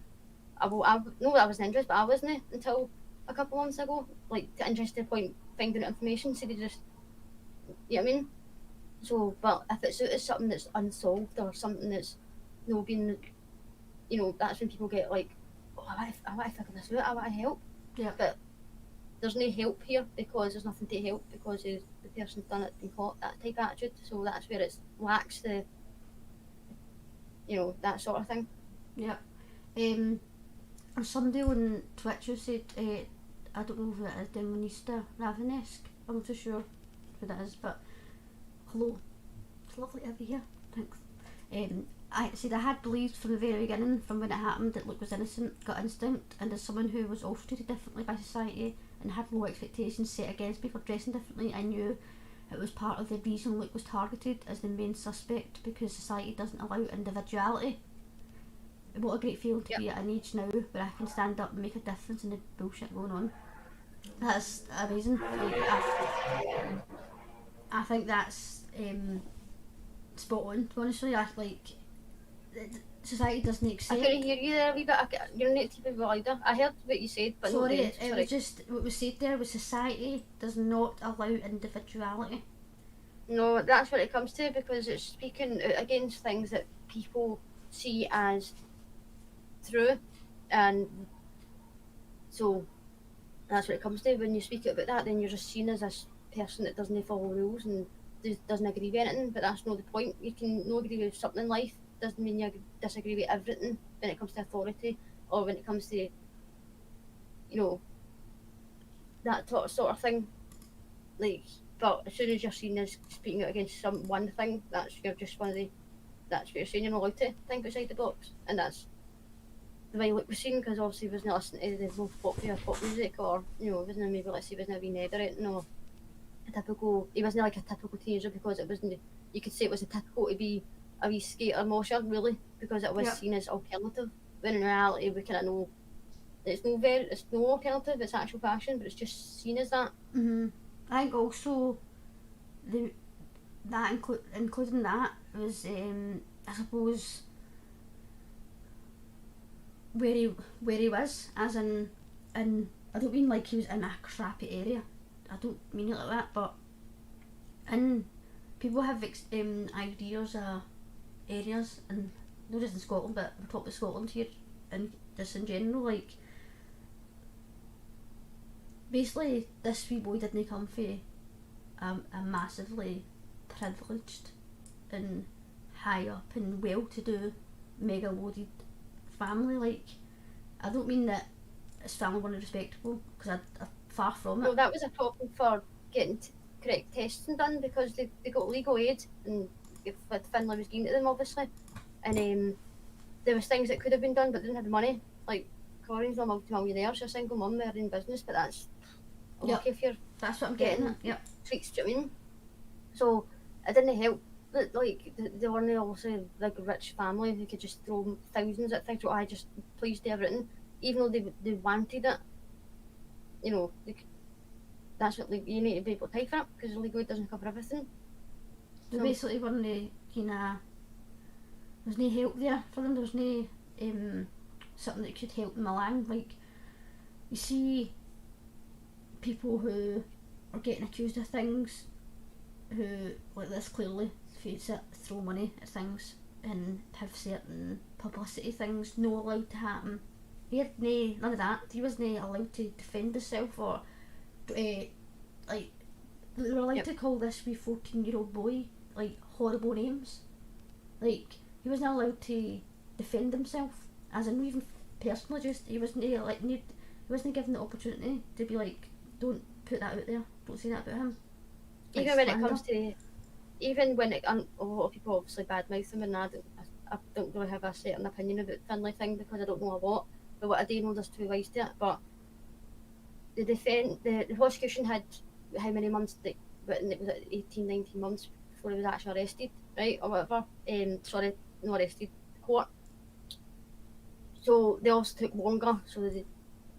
I know that I wasn't interested, but I wasn't until a couple of months ago, like, to interest to the point finding out information, so they just, you know what I mean? So, but if it's out as something that's unsolved or something that's not been, you know, that's when people get like, oh, I want to figure this out, I want to help. Yeah. But there's no help here because there's nothing to help because the person's done it and caught, that type of attitude. So that's where it lacks the, you know, that sort of thing. Yeah. Somebody on Twitch who said, I don't know if it is Demonista Ravenesque, I'm not too sure who that is, but hello, it's lovely to have you here, thanks. I said I had believed from the very beginning, from when it happened, that Luke was innocent, gut instinct, and as someone who was also treated differently by society and had low expectations set against me for dressing differently, I knew it was part of the reason Luke was targeted as the main suspect, because society doesn't allow individuality. What a great feeling to be at an age now where I can stand up and make a difference in the bullshit going on. That's amazing. Like, I think that's spot on. Honestly, society doesn't accept. I couldn't hear you there a wee bit. You're not to be louder. I heard what you said, but sorry, not it was just what was said there was society does not allow individuality. No, that's what it comes to, because it's speaking out against things that people see as true, and so that's what it comes to. When you speak about that, then you're just seen as this person that doesn't follow rules and doesn't agree with anything. But that's not the point. You can not agree with something in life, doesn't mean you disagree with everything when it comes to authority, or when it comes to, you know, that sort of thing. like, but as soon as you're seen as speaking out against some one thing, you're just one of the, that's what you're saying, you're not allowed to think outside the box, and that's the way Luke was seen, because obviously he wasn't listening to the most popular pop music, or, you know, wasn't maybe, let's say, wasn't a wee nerd or anything, or a typical, he wasn't like a typical teenager, because it wasn't, you could say it was a typical to be a wee skater mosher, really, because it was seen as alternative, when in reality we kind of know it's no alternative, it's actual fashion, but it's just seen as that. I think also including that was I suppose where he was, as in I don't mean like he was in a crappy area, I don't mean it like that, but in people have ideas of areas, and not just in Scotland, but we're talking about Scotland here and just in general, like basically this wee boy didn't come from a massively privileged and high up and well-to-do mega loaded family. Like, I don't mean that his family weren't respectable, because I'm far from it. Well, that was a problem for getting correct testing done, because they got legal aid, and Finlay was giving to them, obviously, and there was things that could have been done but didn't have the money. Like, Corinne's a multi-millionaire, she's a single mum, they're in business, but that's lucky if you're that's what I'm getting at. Yep. Treats, do you know what I mean? So it didn't help that, like, they weren't obviously like a rich family who could just throw thousands at things. So I just, please do everything, even though they wanted it. You know, that's what you need to be able to pay for it, because legal aid doesn't cover everything. They basically weren't kind of, there's no help there for them. There's no something that could help them along. Like, you see people who are getting accused of things, who, like this, clearly face it, throw money at things and have certain publicity things not allowed to happen. He had none of that. He wasn't allowed to defend himself, or like, they were allowed to call this wee 14-year-old boy like horrible names. Like, he wasn't allowed to defend himself, as in even personally. Just he wasn't given the opportunity to be like, don't put that out there, don't say that about him. Like, even when it comes to, a lot of people obviously badmouth him, and I don't really have a certain opinion about Finlay thing, because I don't know a lot, but what I do know, there's two ways to it. But the prosecution had how many months, it was 18, 19 months before he was actually arrested, right, or whatever. Sorry, not arrested, court. So they also took longer, so they,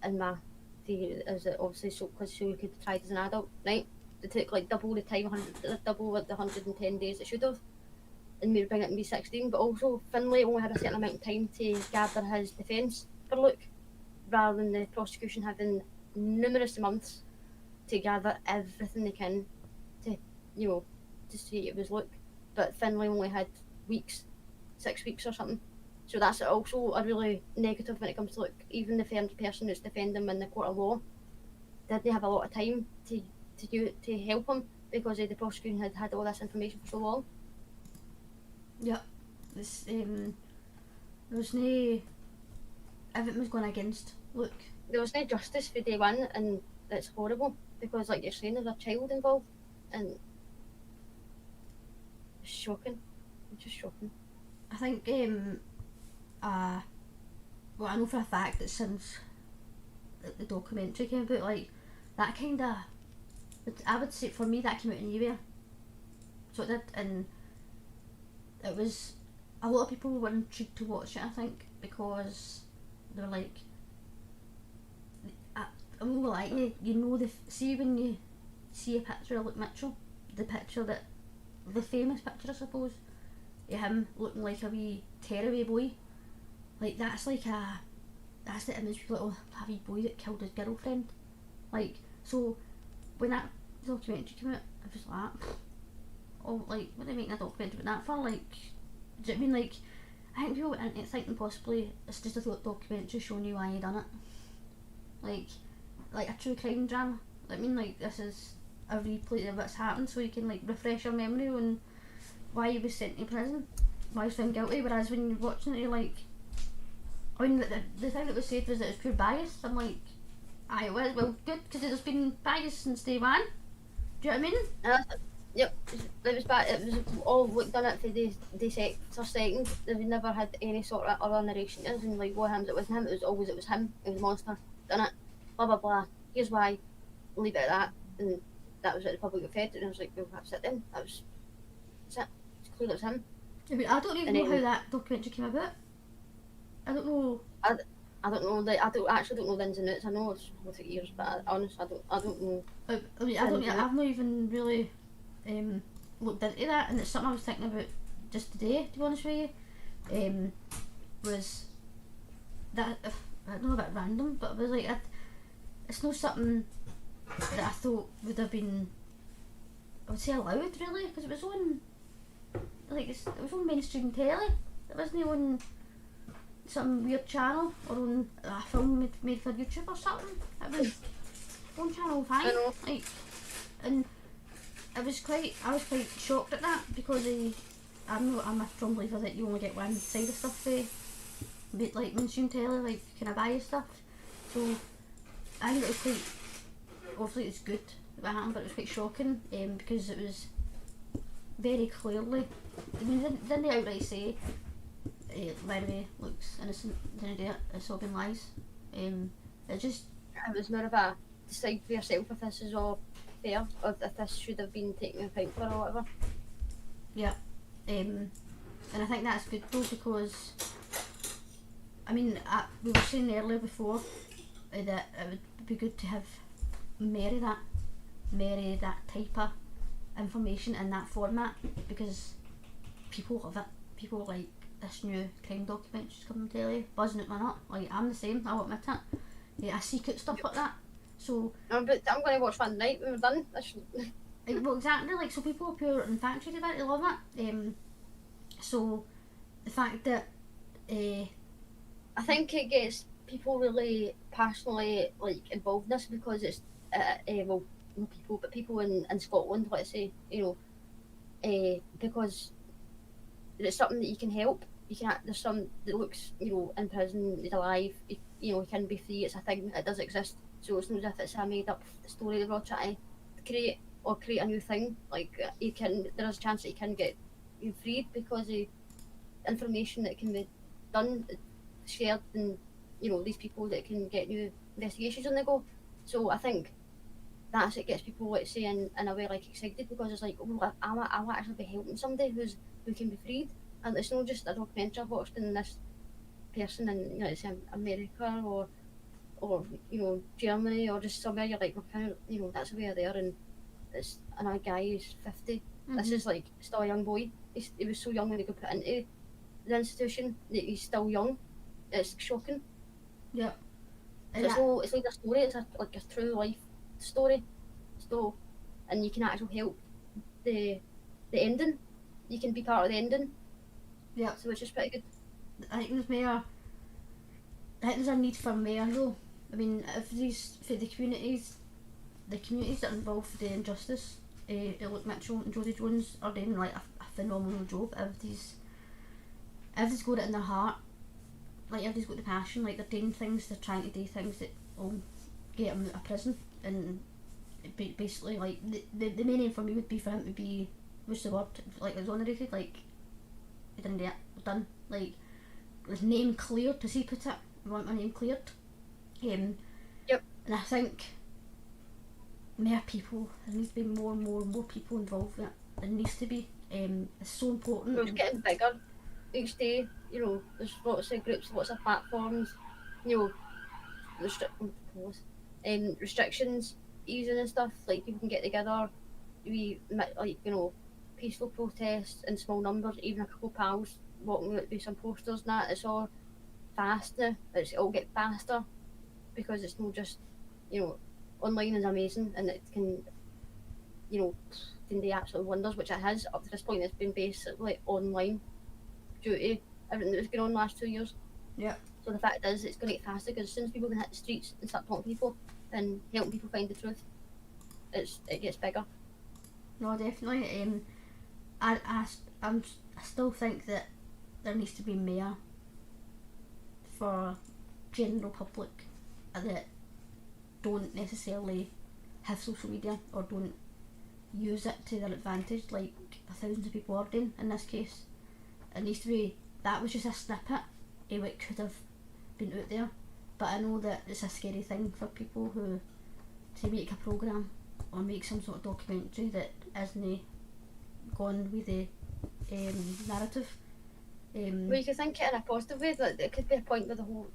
in my theory, is it obviously so he could be tried as an adult, right? They took like double the time, double the 110 days it should have, and maybe bring it to be 16. But also, Finlay only had a certain amount of time to gather his defence for Luke, rather than the prosecution having numerous months to gather everything they can to, you know, to see it was Luke. But Finlay only had weeks, 6 weeks or something. So that's also a really negative when it comes to Luke. Even the person that's defending him in the court of law didn't have a lot of time to help him, because the prosecution had all this information for so long. Yep. This there was no, everything was going against Luke. There was no justice for day one, and it's horrible, because, like you're saying, there's a child involved, and it's shocking. It's just shocking. I think well, I know for a fact that since the documentary came out, like, that kind of, I would say for me, that came out in New. So it did, and it was, a lot of people were intrigued to watch it, I think, because they were like, I'm not like you know, see when you see a picture of Luke Mitchell, the picture that, the famous picture I suppose, of him looking like a wee tearaway boy, like that's the image of little a wee boy that killed his girlfriend. Like, so when that documentary came out, I was like, oh, like, what are they making a documentary about that for? Like, do you know what I mean? Like, I think people went into it thinking possibly it's just a documentary showing you why he done it, like a true crime drama. I mean, like, this is a replay of what's happened, so you can like refresh your memory on why he was sent to prison, why he was found guilty. Whereas when you're watching it, you're like, I mean, the thing that was said was that it's pure bias. I'm like, aye, well, good, because there's been bias since day one. Do you know what I mean? Yep, it was bad. It was all like done it for the second. They've never had any sort of other narration and like what happened, it wasn't him. It was him. It was a monster. Done it. Blah blah blah. Here's why. Leave it at that. And that was what the public got fed. And I was like, well, that's it then. That's it. It's clear it was him. I mean, I don't even know how that documentary came about. I don't know. I don't know. I don't know the ins and outs. I know it's with the years, but honestly, I don't know. I mean, I've not even really looked into that, and it's something I was thinking about just today. To be honest with you, was that I don't know, a bit random, but it was like it's not something that I thought would have been, I would say, allowed really, because it was on like it was on mainstream telly. It wasn't on some weird channel or on a film made for YouTube or something. It was on Channel 5, like, and I was quite shocked at that, because I'm a strong believer that you only get one side of stuff like mainstream telly, like kind of biased stuff. So I think it was quite, obviously it's good that happened, but it was quite shocking, because it was very clearly, I mean, didn't they outright say Larry looks innocent, didn't it? It's all been lies. It was more of a decide for yourself if this is all fair, or if this should have been taken account for or whatever. Yeah. And I think that's good though, because I mean, we were saying earlier before that it would be good to have marry that type of information in that format, because people love it. People like this new crime documentaries coming on telly, buzzing at my nut. Like, I'm the same, I'll admit it. Yeah, I seek out stuff like that. So but I'm going to watch one tonight when we're done. Well, exactly. Like, so people are pure infatuated about it. They love it. So the fact that I think it gets people really passionately like involved in this, because it's well, not people, but people in Scotland, let's say, because it's something that you can help. There's some that looks, in prison, he's alive, he can be free. It's a thing that does exist. So it's not as if it's a made up story they're all trying to create a new thing. Like, there's a chance that he can get freed because of information that can be done, shared, and these people that can get new investigations on the go. So I think that's what gets people, let's say, in a way, like, excited, because it's like, oh, I'll actually be helping somebody who can be freed. And it's not just a documentary I've watched in this person in, let's say, America or Germany, or just somewhere you're like, that's where they're, and it's another guy who's 50. Mm-hmm. This is like still a young boy. He was so young when he got put into the institution that he's still young. It's shocking. Yeah. So it's like a story. It's like a true life story. So, and you can actually help the ending. You can be part of the ending. Yeah. So it's just pretty good. I think there's a need for more though. I mean, for the communities that are involved for the injustice, Luke Mitchell and Jodi Jones are doing like a phenomenal job. Everybody's got it in their heart. Like, everybody's got the passion. Like, they're doing things. They're trying to do things that will get them out of prison. And basically, like, the main aim for me would be for him to be, what's the word? Like, exonerated. Like, he didn't do it. Done. Like, his name cleared, as he put it. I want my name cleared. Yep. And I think more people, there needs to be more people involved in it. There needs to be. It's so important. It's getting bigger each day. There's lots of groups, lots of platforms. Restrictions easing and stuff. Like, people can get together. Peaceful protests in small numbers. Even a couple of pals walking out with some posters and that. It's all fast now. It's all get faster, because it's not just, online is amazing, and it can do absolute wonders, which it has. Up to this point, it's been basically online due to everything that was going on the last 2 years. Yeah. So the fact is, it's going to get faster, because as soon as people can hit the streets and start talking to people and helping people find the truth, it gets bigger. No, definitely. I still think that there needs to be more for general public that don't necessarily have social media, or don't use it to their advantage, like thousands of people are doing in this case. It needs to be, that was just a snippet of what could have been out there. But I know that it's a scary thing for people who, to make a programme or make some sort of documentary that isn't gone with the narrative. Well, you could think it in a positive way, that it could be a point where the whole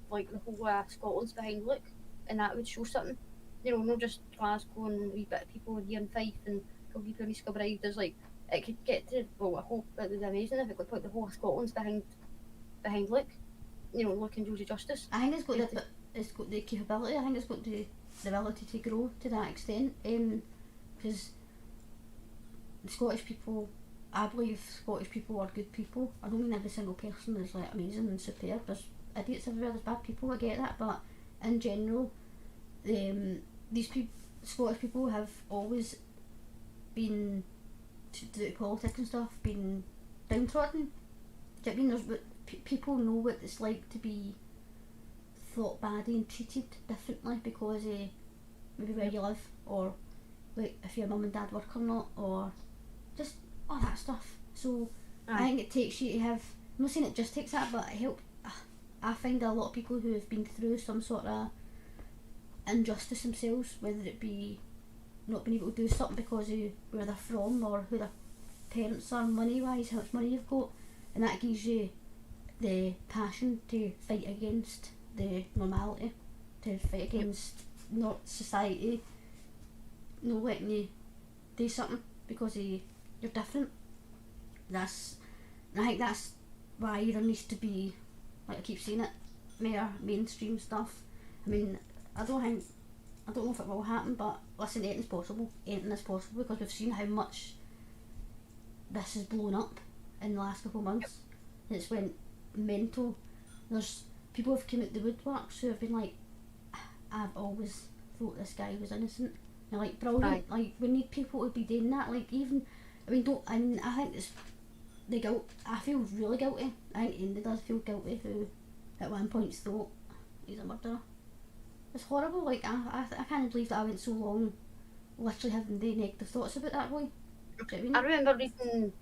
Scotland's behind look, and that would show something. You know, not just Glasgow and a wee bit of people here in Fife and Kilgee Pony Skilbride. There's like, it could get to, well, I hope it would be amazing if it could put the whole of Scotland's behind look. You know, look and Jodi Justice. I think it's got the capability. I think it's got the ability to grow to that extent. Because Scottish people, I believe Scottish people are good people. I don't mean every single person is like amazing and superb. There's idiots everywhere. There's bad people. I get that, but in general, these Scottish people have always been, to do politics and stuff, been downtrodden. Do you know what I mean? People know what it's like to be thought badly and treated differently because of maybe where you live, or like if your mum and dad work or not, or just all that stuff. So I think it takes you to have, I'm not saying it just takes that, but it helps. I find a lot of people who have been through some sort of injustice themselves, whether it be not being able to do something because of where they're from or who their parents are, money wise, how much money you've got, and that gives you the passion to fight against the normality, to fight against not society not letting you do something because you're different. I think that's why there needs to be, like I keep saying it, more mainstream stuff. I mean, I don't know if it will happen, but listen, anything is possible because we've seen how much this has blown up in the last couple of months. It's went mental. There's people who've come out the woodworks who have been like, I've always thought this guy was innocent. You're like, brilliant. Like, we need people to be doing that. Like, even, I think it's the guilt. I feel really guilty. I think Andy does feel guilty, who at one point thought he's a murderer. It's horrible. Like, I can't believe that I went so long literally having the negative thoughts about that boy. Do you know what I mean? I remember reading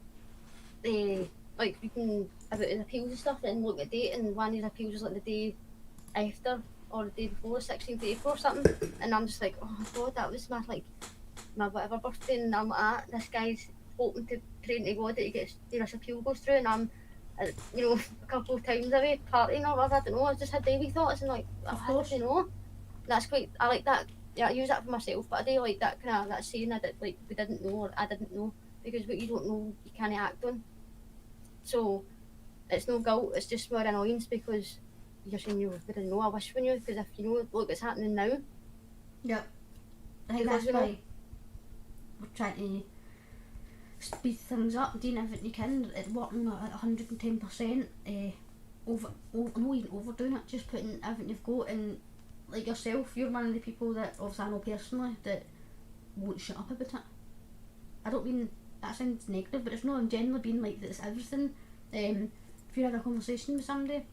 about his appeals and stuff, and look at the date, and one of his appeals was like the day after or the day before, 16th April or something, and I'm just like, oh god, that was my whatever birthday, and I'm like, this guy's hoping to, praying to God that this appeal goes through, and I'm a couple of times away partying or whatever, I don't know, I just had daily thoughts and like, I don't know. That's quite, I like that. Yeah, I use that for myself, but I do like that kind of that saying that like we didn't know or I didn't know, because what you don't know you can't act on. So it's no guilt, it's just more annoyance because you're saying you didn't know. I wish we knew, because if you know, look, it's happening now. Yep. I think that's why we're trying to speed things up, doing everything you can, working at 110%, not even overdoing it, just putting everything you've got in. Like yourself, you're one of the people that obviously I know personally that won't shut up about it. I don't mean that sounds negative, but it's not in generally being like that. It's everything. If you have a conversation with somebody,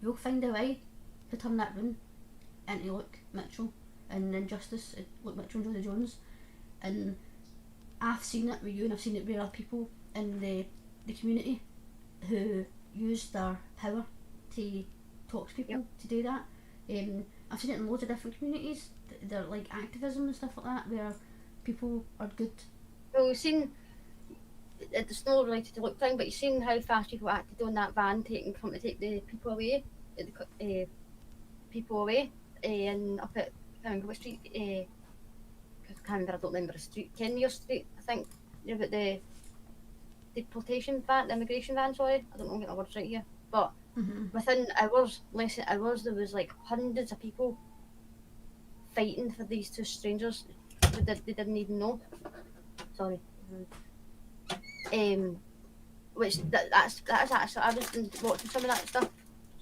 you'll find a way to turn that room into look Mitchell and Injustice, look Mitchell and Jodi Jones, and I've seen it with you and I've seen it with other people in the community who use their power to talk to people, to do that. I've seen it in loads of different communities. They're like activism and stuff like that, where people are good. Well, we've seen, it's not related to look thing, but you've seen how fast people acted on that van come to take the people away, and up at what street? I don't remember the street, Kenmure Street, I think. About the deportation van, the immigration van. Sorry, I don't know, I'm getting the words right here, but. Within hours, less than hours, there was like hundreds of people fighting for these two strangers that they didn't even know. Sorry. Which that's actually, I was watching some of that stuff.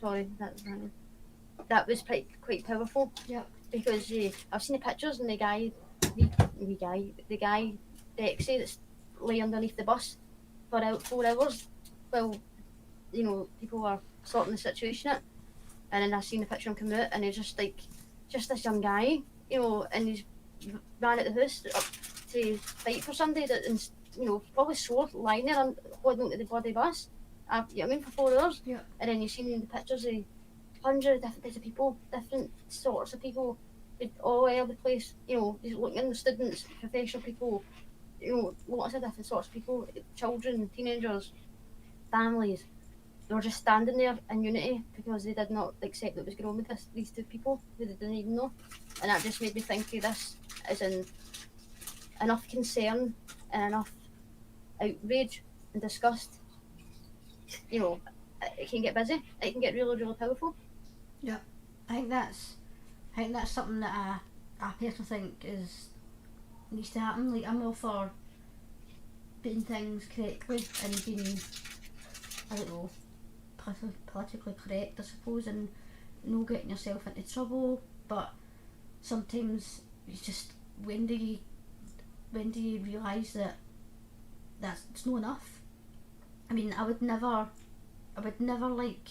Sorry, that was quite powerful. Yeah. Because I've seen the pictures, and the guy Dexy that's lay underneath the bus for 4 hours. Well, people were sorting the situation out, and then I seen the picture of him come out, and he's just this young guy, and he's ran out the house to fight for somebody that is, you know, probably sore, lying there and holding onto the bloody bus. You know what I mean, for 4 hours. Yeah. And then you see the pictures of hundreds of different types of people, different sorts of people, all over the place. You know, just looking at the students, professional people. You know, lots of different sorts of people, children, teenagers, families. They were just standing there in unity because they did not accept what was going on with these two people who they didn't even know. And that just made me think of this as in enough concern and enough outrage and disgust. You know, it can get busy. It can get really, really powerful. Yeah, I think that's something that I personally think needs to happen. Like, I'm all for doing things correctly and being, I don't know, politically correct, I suppose, and no getting yourself into trouble. But sometimes it's just, when do you realise that it's not enough? I mean, I would never like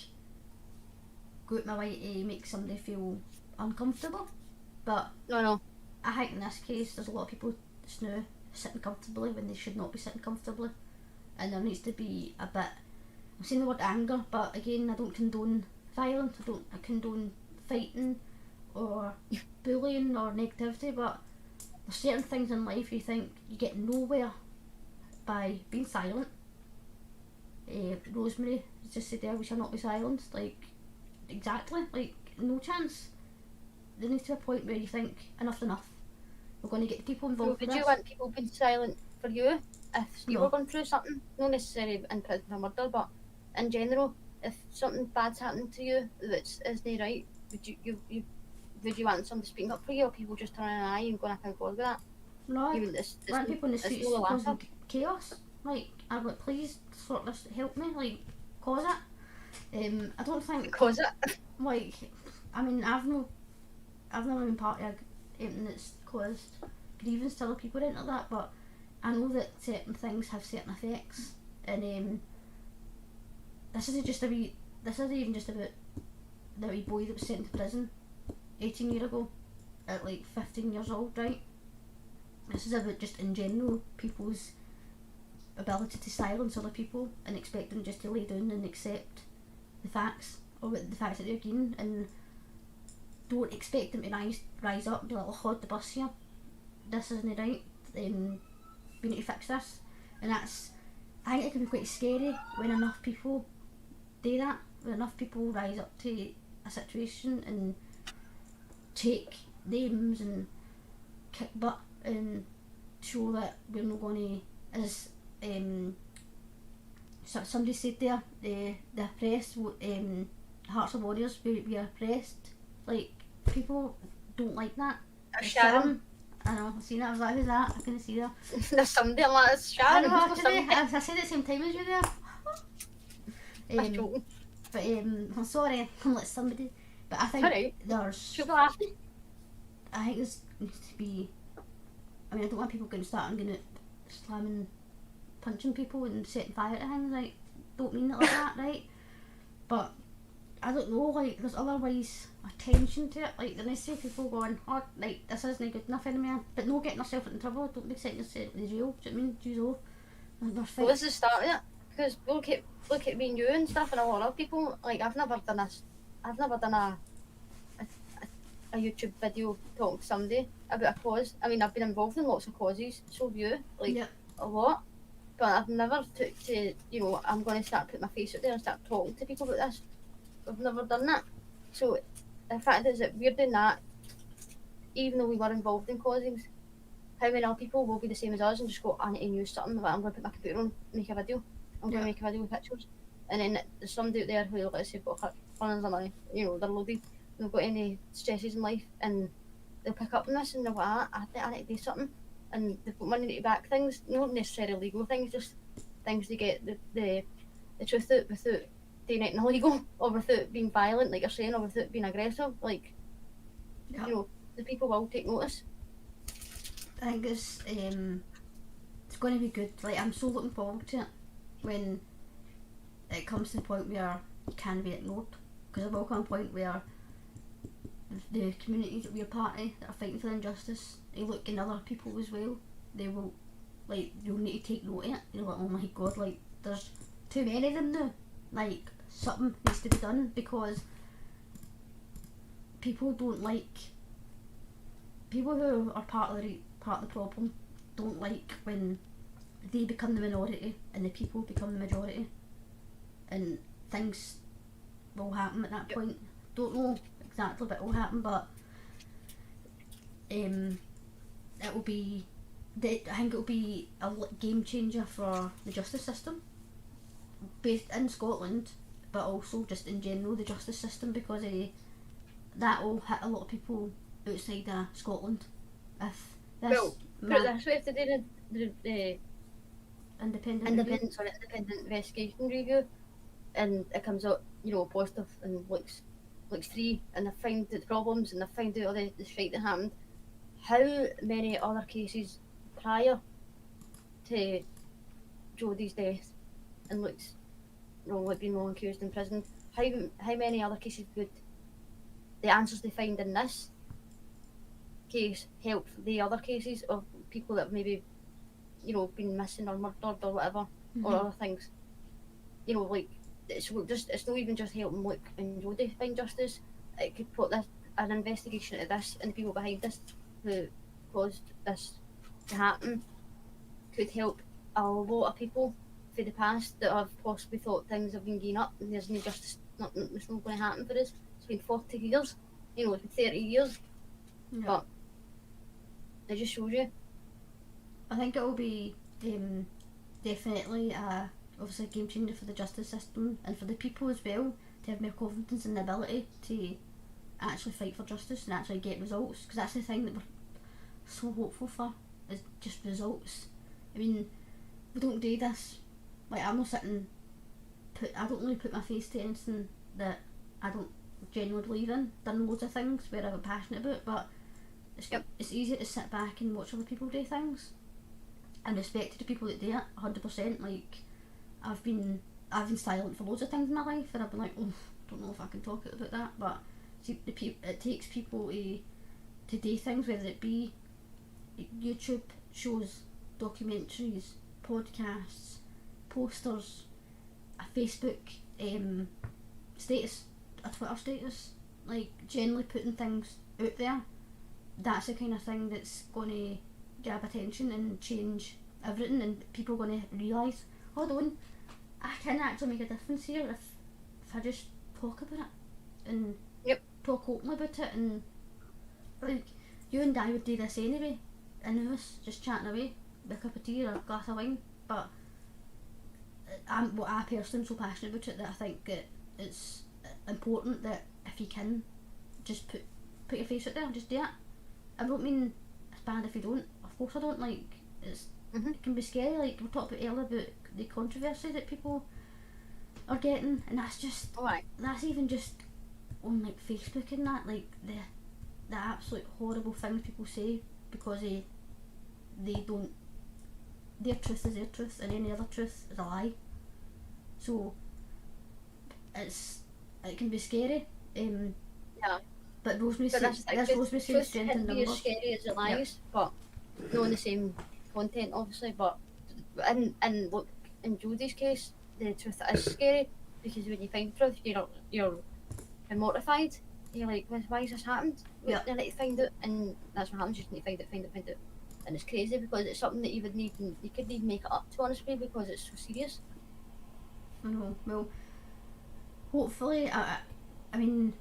go out my way to make somebody feel uncomfortable, but No. I think in this case there's a lot of people just now sitting comfortably when they should not be sitting comfortably, and there needs to be a bit, I'm saying the word anger, but again, I don't condone violence, I condone fighting or bullying or negativity, but there's certain things in life you think you get nowhere by being silent. Rosemary just said there, we shall not be silenced. Like, exactly, like, no chance. There needs to be a point where you think, enough's enough. We're going to get people involved. Would you want people being silent for you if you No. were going through something? Not necessarily in prison for murder, but in general, if something bad's happening to you that isn't right, would you want someone speaking up for you, or people just turning an eye and going up and forward with that? No, I want people in the streets causing chaos. Like, I'm like, please sort this, help me, like, cause it. I don't think Cause it. Like, I mean, I've never been part of anything that's caused grievance to other people or anything like that, but I know that certain things have certain effects, and this isn't even just about the wee boy that was sent to prison 18 years ago at like 15 years old, right? This is about just in general people's ability to silence other people and expect them just to lay down and accept the facts, or the facts that they're getting, and don't expect them to rise up and be like, oh, hold the bus here, this isn't right, we need to fix this. And that's, I think it can be quite scary when enough people do that, when enough people rise up to a situation and take names and kick butt and show that we're not going to, as somebody said there, the oppressed, Hearts of Warriors, we are oppressed. Like, people don't like that. Sharon. I know, I've seen it, I was like, who's that? I couldn't see her. There's somebody like that, Sharon. I know, actually, I said it at the same time as you there. But I'm sorry, I'm like somebody, but I think there's, I think there's needs to be, I mean, I don't want people going to start and going to slamming, punching people and setting fire to things, like, don't mean it like that, right? But I don't know, like, there's other ways attention to it, like, there needs to be people going, oh, like, this isn't good enough anymore, but no getting yourself into trouble, don't be setting yourself in jail, do you know what I mean? Jeez, well, this is the start of it, because look at me and you and stuff, and a lot of people, like, I've never done a YouTube video talking to somebody about a cause. I mean, I've been involved in lots of causes, so have you, like, a lot, but I've never took to, you know, I'm going to start putting my face out there and start talking to people about this. I've never done that. So the fact is that we're doing that, even though we were involved in causes, how many other people will be the same as us and just go, I need to use something, like, I'm going to put my computer on, make a video, I'm going to make a video with pictures, and then there's somebody out there who, let's say, got hundreds of money, you know, they're loaded, they don't got any stresses in life, and they'll pick up on this and they're like, I need to do something, and they've got money to back things, not necessarily legal things, just things to get the truth out without doing anything illegal, or without being violent, like you're saying, or without being aggressive. Like, you know, the people will take notice. I think it's going to be good. Like, I'm so looking forward to it when it comes to the point where you can be ignored, because there will come a point where the communities that we're part of that are fighting for injustice, they look in other people as well they will, like, you'll need to take note of it. You're like, oh my god, like, there's too many of them now. Like, something needs to be done, because people don't like, people who are part of the problem don't like when they become the minority and the people become the majority, and things will happen at that point. Don't know exactly what will happen, but it will be, I think it will be a game changer for the justice system, based in Scotland, but also just in general the justice system, because that will hit a lot of people outside of Scotland. If this Well, put it this way, if they did the independent independent investigation review, and it comes out, you know, positive and looks free, and they find the problems and they find out all the shite that happened, how many other cases prior to Jodi's death and looks being wrong accused in prison, how many other cases would the answers they find in this case help the other cases of people that maybe, you know, been missing or murdered or whatever, or other things, you know, like, it's not even just helping Luke and Jodi find justice. It could put an investigation into this and the people behind this who caused this to happen, could help a lot of people for the past that have possibly thought things have been going up and there's no justice, it's not going to happen for us. It's been 40 years, you know, it's been 30 years, but it just shows you. I think it will be definitely obviously a game changer for the justice system and for the people as well, to have more confidence in the ability to actually fight for justice and actually get results, because that's the thing that we're so hopeful for, is just results. I mean, we don't do this, like, I'm not sitting, I don't really put my face to anything that I don't genuinely believe in. Done loads of things where I'm passionate about, but it's easier to sit back and watch other people do things and respect the people that do it 100%. Like, I've been silent for loads of things in my life, and I've been like, oh, don't know if I can talk about that, but see, it takes people to do things, whether it be YouTube shows, documentaries, podcasts, posters, a Facebook status, a Twitter status, like, generally putting things out there. That's the kind of thing that's going to grab attention and change everything, and people are going to realise, hold on, I can actually make a difference here if I just talk about it and talk openly about it. And, like, you and I would do this anyway in the house, just chatting away with a cup of tea or a glass of wine, but I personally am so passionate about it that I think that it's important that if you can just put your face out there, just do it. I don't mean it's bad if you don't, of course I don't, like, it can be scary, like we talked about earlier about the controversy that people are getting, and that's just, that's even just on, like, Facebook and that, like, the absolute horrible things people say because they don't, their truth is their truth and any other truth is a lie. So it can be scary. But Rosemary said strength in numbers. As scary as it lies, but not in the same content, obviously. But look, in Jodi's case, the truth is scary, because when you find truth, you're mortified. You're like, why has this happened? You need to find it, and that's what happens. You just need to find it, and it's crazy because it's something that you couldn't even make it up, to honestly, because it's so serious. I know. Well, hopefully, I mean,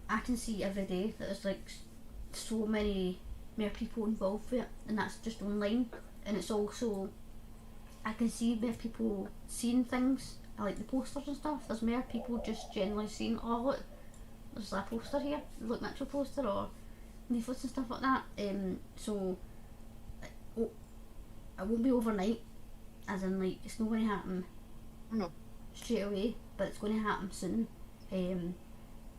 I can see every day that there's, like, so many more people involved with it, and that's just online. And it's also, I can see more people seeing things, like the posters and stuff. There's more people just generally seeing, oh look, there's a poster here, look, Metro poster, or leaflets and stuff like that. So it won't be overnight, as in, like, it's not going to happen straight away, but it's going to happen soon. And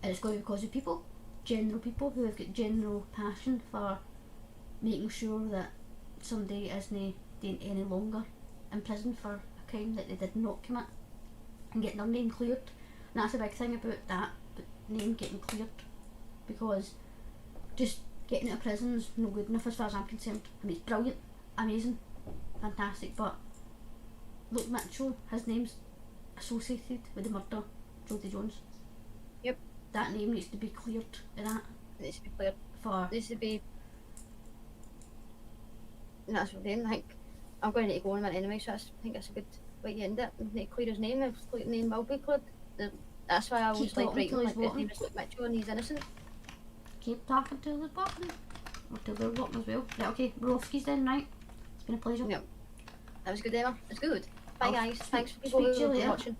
it's going to be because of people, general people who have got general passion for making sure that somebody isn't any longer in prison for a crime that they did not commit, and getting their name cleared. And that's a big thing about that, name getting cleared, because just getting out of prison is no good enough as far as I'm concerned. I mean, it's brilliant, amazing, fantastic, but Luke Mitchell, his name's associated with the murder of Jodi Jones. Yep. That name needs to be cleared of that. It needs to be cleared. For Needs to be. And that's what I'm saying. I think I'm going to need to go on a minute anyway, so I think that's a good way to end it. We need to clear his name. If the name will be cleared, that's why I always Keep like talking writing till like he's his voting. name is Luke Mitchell and he's innocent. keep talking till the bottom. Or till they're bottom as well. Right, okay, we're off skis then, right? It's been a pleasure. Yep. That was good, Emma. It's good. Bye, I'll guys. Thanks for speak people to you who later. watching.